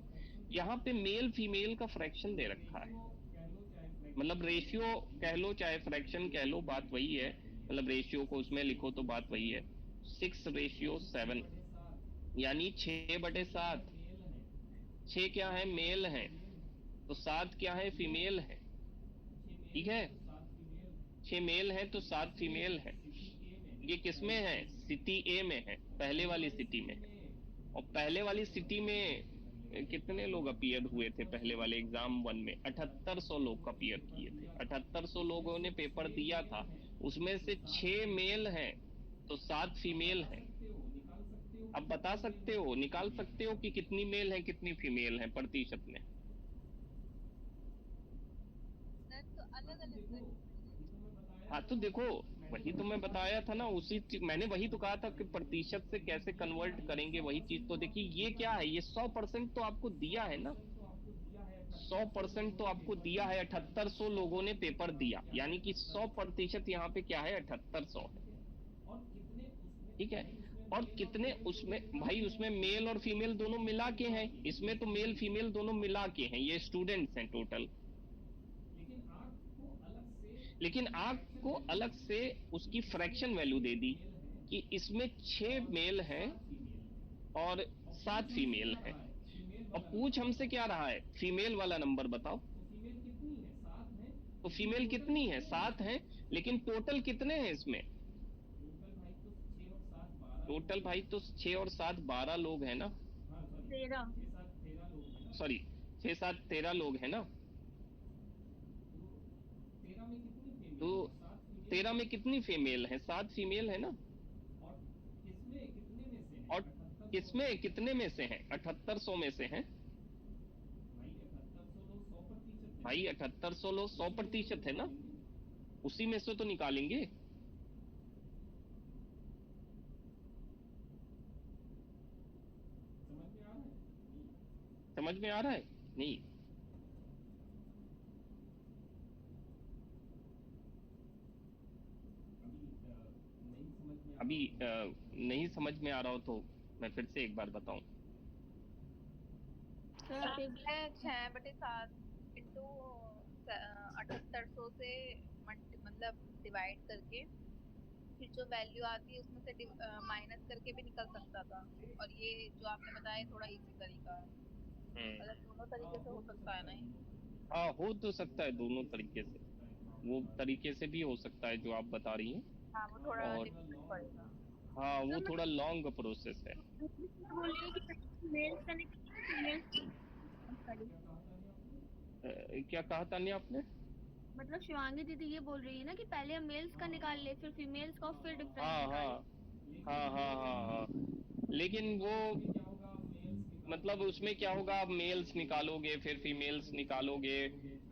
Speaker 1: यहाँ पे मेल फीमेल का फ्रैक्शन दे रखा है, मतलब रेशियो कह लो चाहे फ्रैक्शन कह लो, बात वही है, मतलब रेशियो को उसमें लिखो तो बात वही है। 6:7 यानी 6/7, 6 क्या है, मेल है, तो 7 क्या है, फीमेल है। ठीक है, 6 मेल है तो 7 फीमेल है। ये किसमें है, सिटी ए में है, पहले वाली सिटी में है। और पहले वाली सिटी में कितने लोग अपीयर हुए थे पहले वाले एग्जाम 1 में? 7800 लोग अपीयर किए थे। 7800 लोगों ने पेपर दिया था, उसमें से 6 मेल हैं तो 7 फीमेल हैं। अब बता सकते हो, निकाल सकते हो कि कितनी मेल है कितनी फीमेल है प्रतिशत में?
Speaker 2: सर तो अलग अलग कर
Speaker 1: हाँ तो देखो, वही तो मैं बताया था ना, मैंने वही तो कहा था कि प्रतिशत से कैसे कन्वर्ट करेंगे, वही चीज। तो देखिए ये क्या है, ये 100% तो आपको दिया है ना, 100% तो आपको दिया है। 7800 लोगों ने पेपर दिया, यानी कि 100% यहाँ पे क्या है, 7800 है। ठीक है, और कितने उसमें भाई, उसमें मेल और फीमेल दोनों मिला के हैं, इसमें तो मेल फीमेल दोनों मिला के हैं, ये स्टूडेंट्स हैं टोटल। लेकिन आपको अलग से उसकी फ्रैक्शन वैल्यू दे दी कि इसमें 6 मेल हैं और 7 फीमेल हैं। और पूछ हमसे क्या रहा है, फीमेल वाला नंबर बताओ। तो फीमेल कितनी है, 7 है, लेकिन टोटल कितने हैं इसमें? टोटल भाई तो 6 और 7 12 लोग हैं ना,
Speaker 4: 13।
Speaker 1: सॉरी 6 7 13 लोग हैं ना। तो 13 में कितनी फीमेल है, 7 फीमेल है ना। और किसमें कितने में से हैं, 7800 में से हैं भाई। 7800 लोग 100% है ना, उसी में से तो निकालेंगे। समझ में आ रहा है? नहीं, अभी नहीं समझ में आ रहा हो तो मैं फिर से एक बार बताऊं।
Speaker 5: मैं 6/7 इंटू 7800 से मतलब डिवाइड करके फिर जो वैल्यू आती है उसमें से माइनस करके भी निकल सकता था। और ये जो आपने बताया थोड़ा इजी तरीका है, मतलब दोनों तरीके से हो सकता है ना ये?
Speaker 1: हाँ, हो तो सकता है दोनों तरीके से, वो तरीके से भी हो सकता है जो आप बता रही हैं।
Speaker 5: हाँ वो थोड़ा
Speaker 1: और
Speaker 5: डिफरेंट पड़ेगा।
Speaker 1: हाँ, वो थोड़ा लॉन्ग प्रोसेस है।
Speaker 4: बोल रही है कि मेल्स का निकाल फीमेल्स
Speaker 1: क्या कहा तान्या आपने?
Speaker 4: मतलब शिवांगी दीदी ये बोल रही है ना कि पहले हम मेल्स का निकाल ले, फिर फीमेल्स का, और फिर डिफरेंस
Speaker 1: हाँ
Speaker 4: निकाल
Speaker 1: हाँ
Speaker 4: ले।
Speaker 1: हाँ हाँ हाँ हाँ, लेकिन वो मतलब उसमें क्या होगा, आप मेल्स निकालोगे फिर फीमेल्स निकालोगे,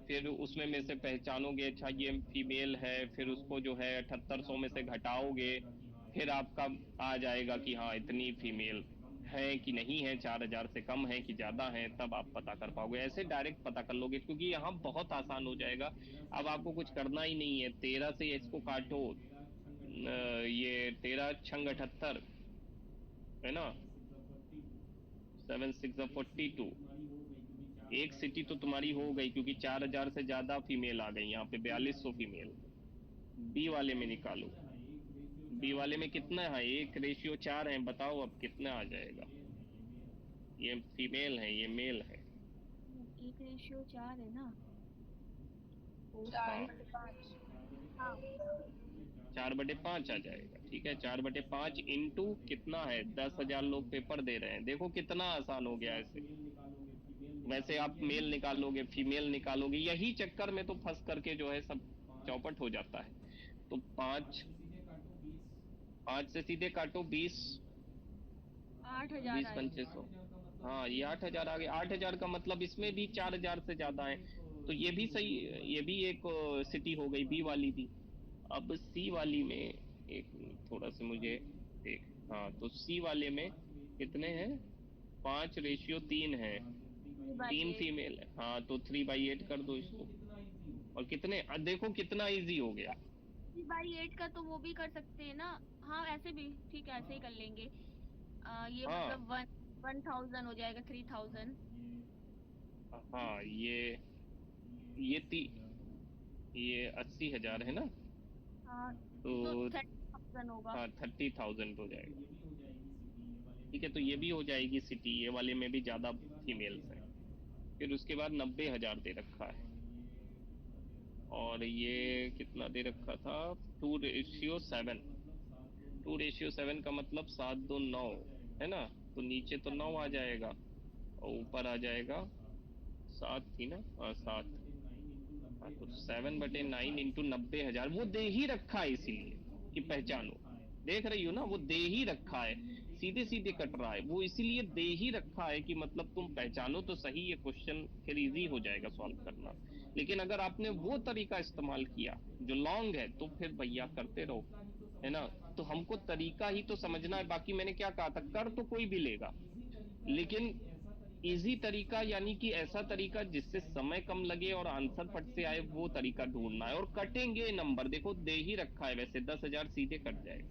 Speaker 1: फिर उसमें में से पहचानोगे, अच्छा ये फीमेल है, फिर उसको जो है 7800 में से घटाओगे, फिर आपका आ जाएगा कि हाँ इतनी फीमेल है कि नहीं है, 4000 से कम है कि ज्यादा है, तब आप पता कर पाओगे। ऐसे डायरेक्ट पता कर लोगे, क्योंकि यहाँ बहुत आसान हो जाएगा। अब आपको कुछ करना ही नहीं है, 13 से इसको काटो, ये 13 छंग 78 है ना, 7 6 42। एक सिटी तो तुम्हारी हो गई, क्योंकि 4000 से ज्यादा फीमेल आ गई यहाँ पे, 4200 फीमेल। बी वाले में निकालो, बी वाले में कितना है, 1:4 है, बताओ अब कितना आ जाएगा। ये फीमेल है, ये मेल है।
Speaker 4: 1:4 है ना।
Speaker 5: 4/5। हाँ
Speaker 1: 4/5 आ जाएगा। ठीक है, 4/5 इंटू कितना है, 10,000 लोग पेपर दे रहे हैं। देखो कितना आसान हो गया ऐसे। वैसे आप मेल निकालोगे फीमेल निकालोगे, यही चक्कर में तो फंस करके जो है सब चौपट हो जाता है। तो 5 से सीधे काटो, 20
Speaker 4: 8000
Speaker 1: 2500। हाँ, ये 8000 आ गया। 8000 का मतलब इसमें भी 4000 से ज्यादा है, तो ये भी सही, ये भी एक सिटी हो गई, बी वाली भी। अब सी वाली में एक थोड़ा सा मुझे देख, हाँ तो सी वाले में कितने हैं, 5:3 है, 3 फीमेल है। हाँ तो 3/8 कर दो इसको। और कितने, देखो कितना इजी हो गया।
Speaker 4: 3/8 का तो वो भी कर सकते हैं ना। हाँ ऐसे भी ठीक है, ऐसे ही कर लेंगे। ये
Speaker 1: हाँ
Speaker 4: मतलब 1000 हो जाएगा, 3000।
Speaker 1: हाँ, ये ये 80,000 है ना,
Speaker 4: हाँ
Speaker 1: तो
Speaker 4: तो 30,000 होगा।
Speaker 1: हाँ 30,000 हो जाएगा। ठीक है, तो ये भी हो जाएगी सिटी, ये वाले में भी ज्यादा फीमेल्स हैं। फिर उसके बाद 90,000 दे रखा है, और ये कितना दे रखा था, 2:7। 2:7 का मतलब 7 2 9 है ना, तो नीचे तो 9 आ जाएगा और ऊपर आ जाएगा 7 थी ना, हाँ 7। हाँ तो 7/9 इंटू 90,000 वो दे ही रखा है, इसीलिए कि पहचानो, देख रही हो ना, वो दे ही रखा है, सीधे सीधे कट रहा है वो, इसीलिए दे ही रखा है कि मतलब तुम पहचानो तो सही, ये क्वेश्चन फिर इजी हो जाएगा सॉल्व करना। लेकिन अगर आपने वो तरीका इस्तेमाल किया जो लॉन्ग है, तो फिर भैया करते रहो, है ना। तो हमको तरीका ही तो समझना है, बाकी मैंने क्या कहा था, कर तो कोई भी लेगा, लेकिन इजी तरीका यानी कि ऐसा तरीका जिससे समय कम लगे और आंसर फट से आए, वो तरीका ढूंढना है। और कटेंगे नंबर, देखो दे ही रखा है, वैसे 10,000 सीधे कट जाएगा,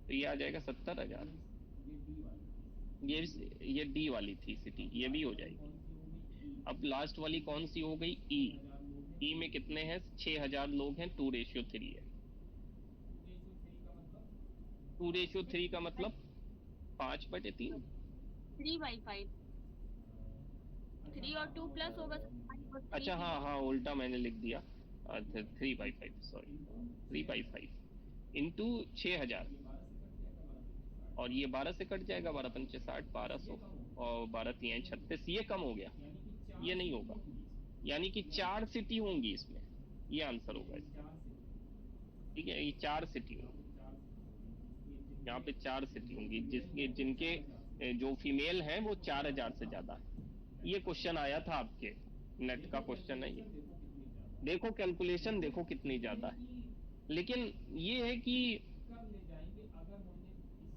Speaker 1: तो ये आ जाएगा 70,000। ये डी वाली थी सिटी, ये भी हो जाएगी। अब लास्ट वाली कौन सी हो गई, ई में कितने हैं, 6,000 लोग हैं, 2:3 है। 2:3 का मतलब 5/3।
Speaker 4: 3/5, 3 और 2 प्लस होगा 5 और 3
Speaker 1: अच्छा हाँ हाँ, उल्टा मैंने लिख दिया, 3/5, सॉरी, 3/5 इंटू 6,000, और ये 12 से कट जाएगा, 12×5 60, 1200, और 12×3 36, ये कम हो गया, ये नहीं होगा, यानी कि 4 सिटी होंगी इसमें, ये आंसर होगा इसका, ठीक है, ये 4 सिटी होंगी, यहाँ पे 4 सिटी होंगी जिसके जिनके जो फीमेल हैं वो 4,000 से ज्यादा है। ये क्वेश्चन आया था आपके नेट का क्वेश्चन है ये, देखो कैलकुलेशन देखो कितनी ज्यादा है, लेकिन ये है कि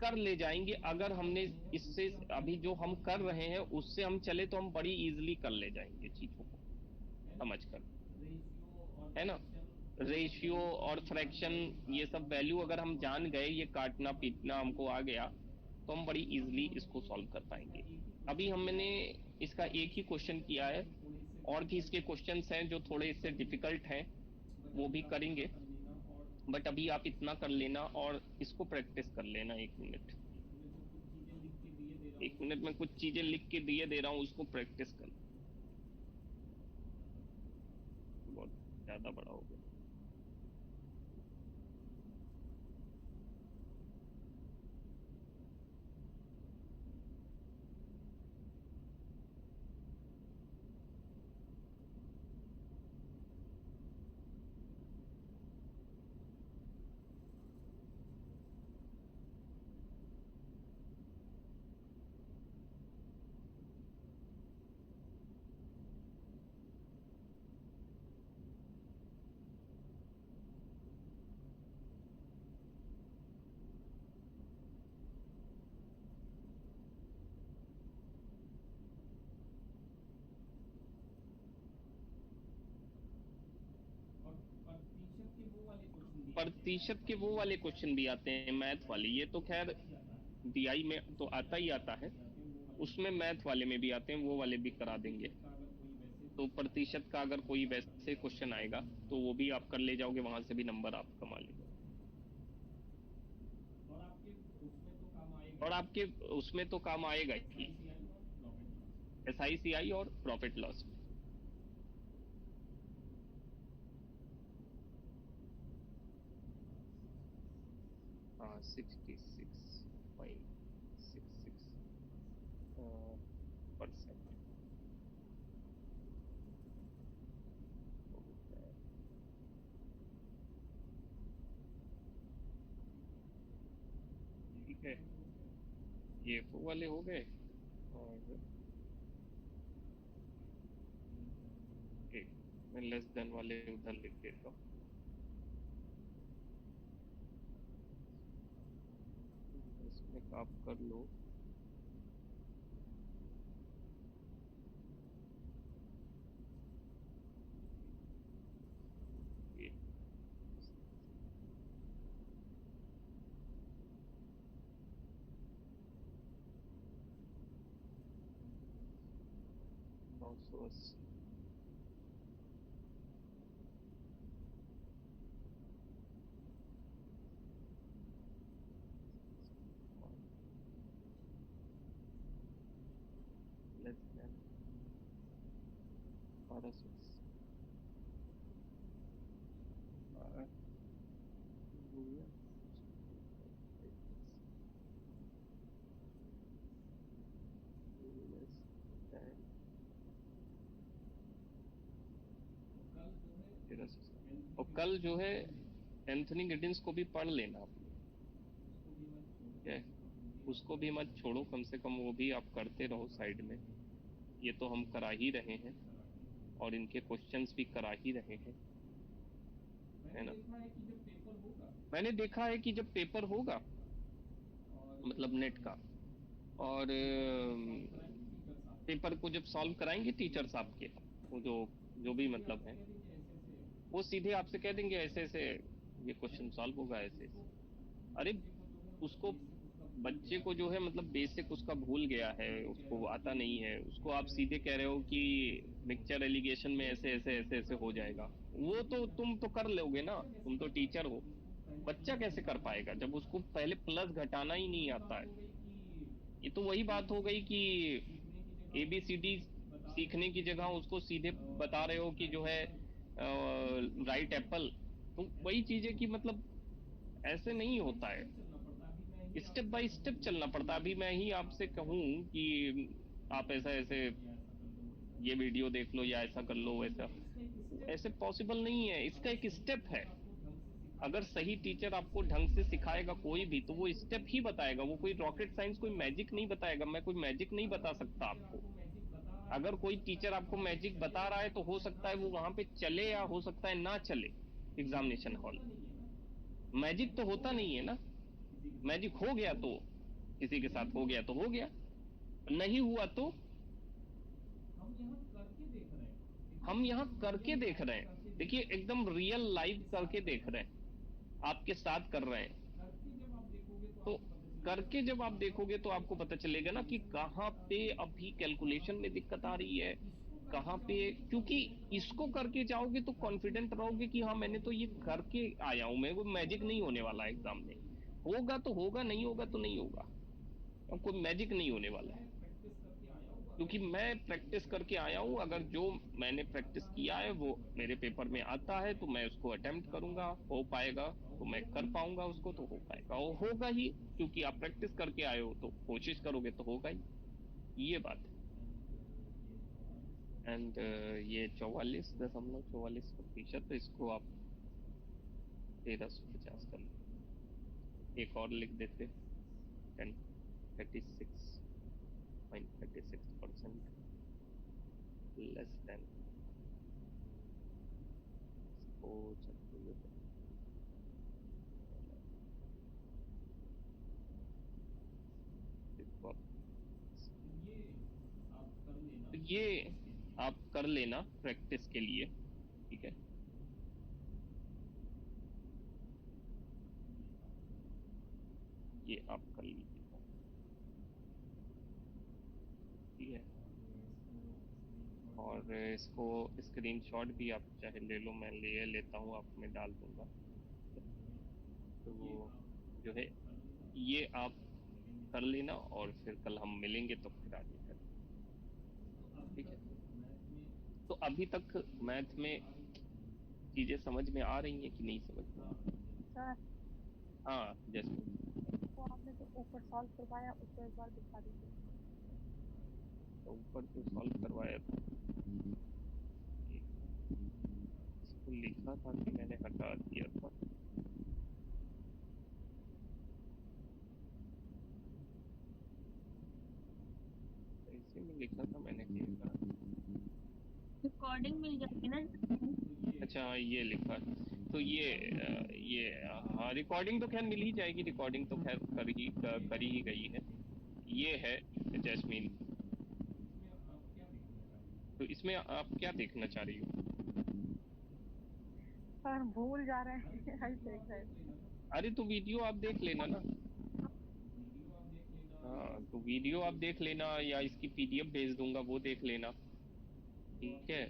Speaker 1: कर ले जाएंगे अगर हमने इससे, अभी जो हम कर रहे हैं उससे हम चले तो हम बड़ी इजीली कर ले जाएंगे चीजों को समझ कर, है ना। रेशियो और फ्रैक्शन, ये सब वैल्यू अगर हम जान गए, ये काटना पीटना हमको आ गया, तो हम बड़ी इजीली इसको सॉल्व कर पाएंगे। अभी हमने इसका एक ही क्वेश्चन किया है, और भी इसके क्वेश्चंस हैं जो थोड़े इससे डिफिकल्ट हैं, वो भी करेंगे, बट अभी आप इतना कर लेना और इसको प्रैक्टिस कर लेना। 1 मिनट, 1 मिनट में कुछ चीजें लिख के दिए दे रहा हूँ, उसको प्रैक्टिस कर, बहुत ज्यादा बड़ा हो गया। प्रतिशत के वो वाले क्वेश्चन भी आते हैं, मैथ वाले, ये तो खैर डीआई में तो आता ही आता है, उसमें मैथ वाले में भी आते हैं, वो वाले भी करा देंगे। तो प्रतिशत का अगर कोई वैसे क्वेश्चन आएगा तो वो भी आप कर ले जाओगे, वहां से भी नंबर आप कमा लेंगे। और आपके उसमें तो काम आएगा ही, SICI और प्रॉफिट लॉस। हाँ 66.66%। ठीक है, ये वो वाले हो गए, और एक मैं लेस देन वाले उधर लिख देता हूँ। इसमें आप कर लो, ये 980। लेस देन और कल जो है एंथनी गिडिंस को भी पढ़ लेना आप, ठीक है, उसको भी मत छोड़ो, कम से कम वो भी आप करते रहो साइड में। ये तो हम करा ही रहे हैं और इनके क्वेश्चंस भी करा ही रहे हैं, है ना। मैंने देखा है कि जब पेपर होगा मतलब नेट का, और पेपर को जब सॉल्व कराएंगे टीचर्स आपके, वो जो भी मतलब है, वो सीधे आपसे कह देंगे ऐसे ऐसे ये क्वेश्चन सॉल्व होगा ऐसे। अरे उसको, बच्चे को जो है मतलब बेसिक उसका भूल गया है, उसको आता नहीं है, उसको आप सीधे कह रहे हो कि मिक्सचर एलिगेशन में ऐसे ऐसे ऐसे ऐसे हो जाएगा, वो तो तुम तो कर लोगे ना, तुम तो टीचर हो। बच्चा कैसे कर पाएगा जब उसको पहले प्लस घटाना ही नहीं आता है। ये तो वही बात हो गई कि ABCD सीखने की जगह उसको सीधे बता रहे हो कि जो है राइट एप्पल। तो वही चीज है कि मतलब ऐसे नहीं होता है, स्टेप बाय स्टेप चलना पड़ता है। अभी मैं ही आपसे कहूँ कि आप ऐसा ऐसे ये वीडियो देख लो या ऐसा कर लो, वैसा ऐसे पॉसिबल नहीं है। इसका एक स्टेप है, अगर सही टीचर आपको ढंग से सिखाएगा कोई भी, तो वो स्टेप ही बताएगा, वो कोई रॉकेट साइंस कोई मैजिक नहीं बताएगा। मैं कोई मैजिक नहीं बता सकता आपको। अगर कोई टीचर आपको मैजिक बता रहा है तो हो सकता है वो वहां पे चले या हो सकता है ना चले एग्जामिनेशन हॉल। मैजिक तो होता नहीं है ना, मैजिक हो गया तो किसी के साथ हो गया तो हो गया, नहीं हुआ तो हम यहाँ करके देख रहे हैं। देखिए एकदम रियल लाइव करके देख रहे हैं, आपके साथ कर रहे हैं। तो करके जब आप देखोगे तो आपको पता चलेगा ना कि कहाँ पे अभी कैलकुलेशन में दिक्कत आ रही है, कहाँ पे, क्योंकि इसको करके जाओगे तो कॉन्फिडेंट रहोगे कि हाँ मैंने तो ये करके आया हूं, मैं, वो मैजिक नहीं होने वाला है एग्जाम में। होगा तो होगा, नहीं होगा तो नहीं होगा, और कोई मैजिक नहीं होने वाला है, क्योंकि मैं प्रैक्टिस करके आया हूँ। अगर जो मैंने प्रैक्टिस किया है वो मेरे पेपर में आता है तो मैं उसको अटेम्प्ट करूंगा, हो पाएगा तो मैं कर पाऊंगा उसको, तो हो पाएगा और होगा ही, क्योंकि आप प्रैक्टिस करके आए हो तो कोशिश करोगे तो होगा ही, ये बात है। एंड ये 44.44%, तो इसको आप 1350 कर लो, एक और लिख देते 36.36% लेस देन, इसको ये आप कर लेना प्रैक्टिस के लिए, ठीक है। ये आप कर लीजिए, ठीक है। और इसको स्क्रीनशॉट भी आप चाहे ले लो, मैं ले लेता हूँ, आप में डाल दूंगा। तो जो है ये आप कर लेना और फिर कल हम मिलेंगे तो फिर आगे कर, ठीक है। तो अभी तक मैथ में चीजें समझ में आ रही हैं कि नहीं समझ में?
Speaker 3: सर
Speaker 1: हाँ जैसे
Speaker 3: तो आपने जो ऊपर सॉल्व करवाया उसको एक बार दिखा दीजिए।
Speaker 1: तो ऊपर जो सॉल्व करवाया था इसको लिखा था कि मैंने हटा दिया था, इसी में लिखा था मैंने कि
Speaker 4: रिकॉर्डिंग मिल जाएगी ना।
Speaker 1: अच्छा ये लिखा, तो ये हाँ रिकॉर्डिंग तो खैर मिल ही जाएगी, रिकॉर्डिंग तो खैर करी ही गई है। ये है जैस्मीन, तो इसमें आप क्या देखना चाह रही हो?
Speaker 3: सर भूल जा रहे हैं ऐसे देख रहे हैं।
Speaker 1: अरे तो वीडियो आप देख लेना ना, हाँ तो वीडियो आप देख लेना या इसकी PDF भेज दूंगा वो देख लेना, ठीक है।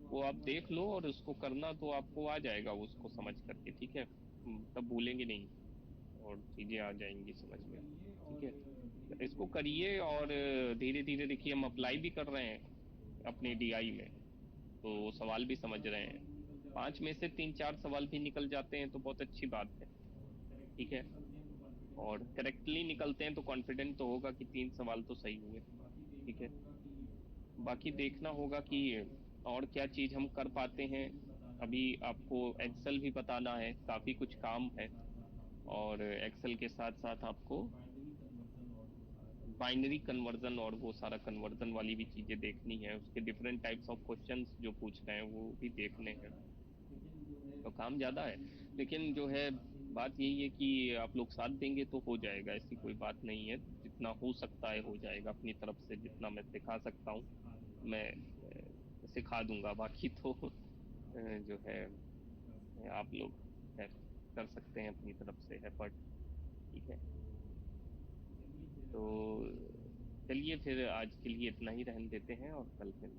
Speaker 1: वो आप देख लो और उसको करना तो आपको आ जाएगा उसको समझ करके, ठीक है। तब भूलेंगे नहीं और चीजें आ जाएंगी समझ में, ठीक है। इसको करिए और धीरे धीरे देखिए हम अप्लाई भी कर रहे हैं अपने DI में, तो वो सवाल भी समझ रहे हैं। 5 में से 3-4 सवाल भी निकल जाते हैं तो बहुत अच्छी बात है, ठीक है। और करेक्टली निकलते हैं तो कॉन्फिडेंट तो होगा कि 3 सवाल तो सही हुए, ठीक है। बाकी देखना होगा कि और क्या चीज़ हम कर पाते हैं। अभी आपको एक्सेल भी बताना है, काफ़ी कुछ काम है, और एक्सेल के साथ साथ आपको बाइनरी कन्वर्जन और वो सारा कन्वर्जन वाली भी चीज़ें देखनी है। उसके डिफरेंट टाइप्स ऑफ क्वेश्चंस जो पूछ रहे हैं वो भी देखने हैं। तो काम ज़्यादा है, लेकिन जो है बात यही है कि आप लोग साथ देंगे तो हो जाएगा, ऐसी कोई बात नहीं है। जितना हो सकता है हो जाएगा, अपनी तरफ से जितना मैं सिखा सकता हूँ मैं सिखा दूंगा। बाकी तो जो है आप लोग कर सकते हैं अपनी तरफ से एफर्ट, ठीक है। तो चलिए फिर आज के लिए इतना ही रहने देते हैं और कल फिर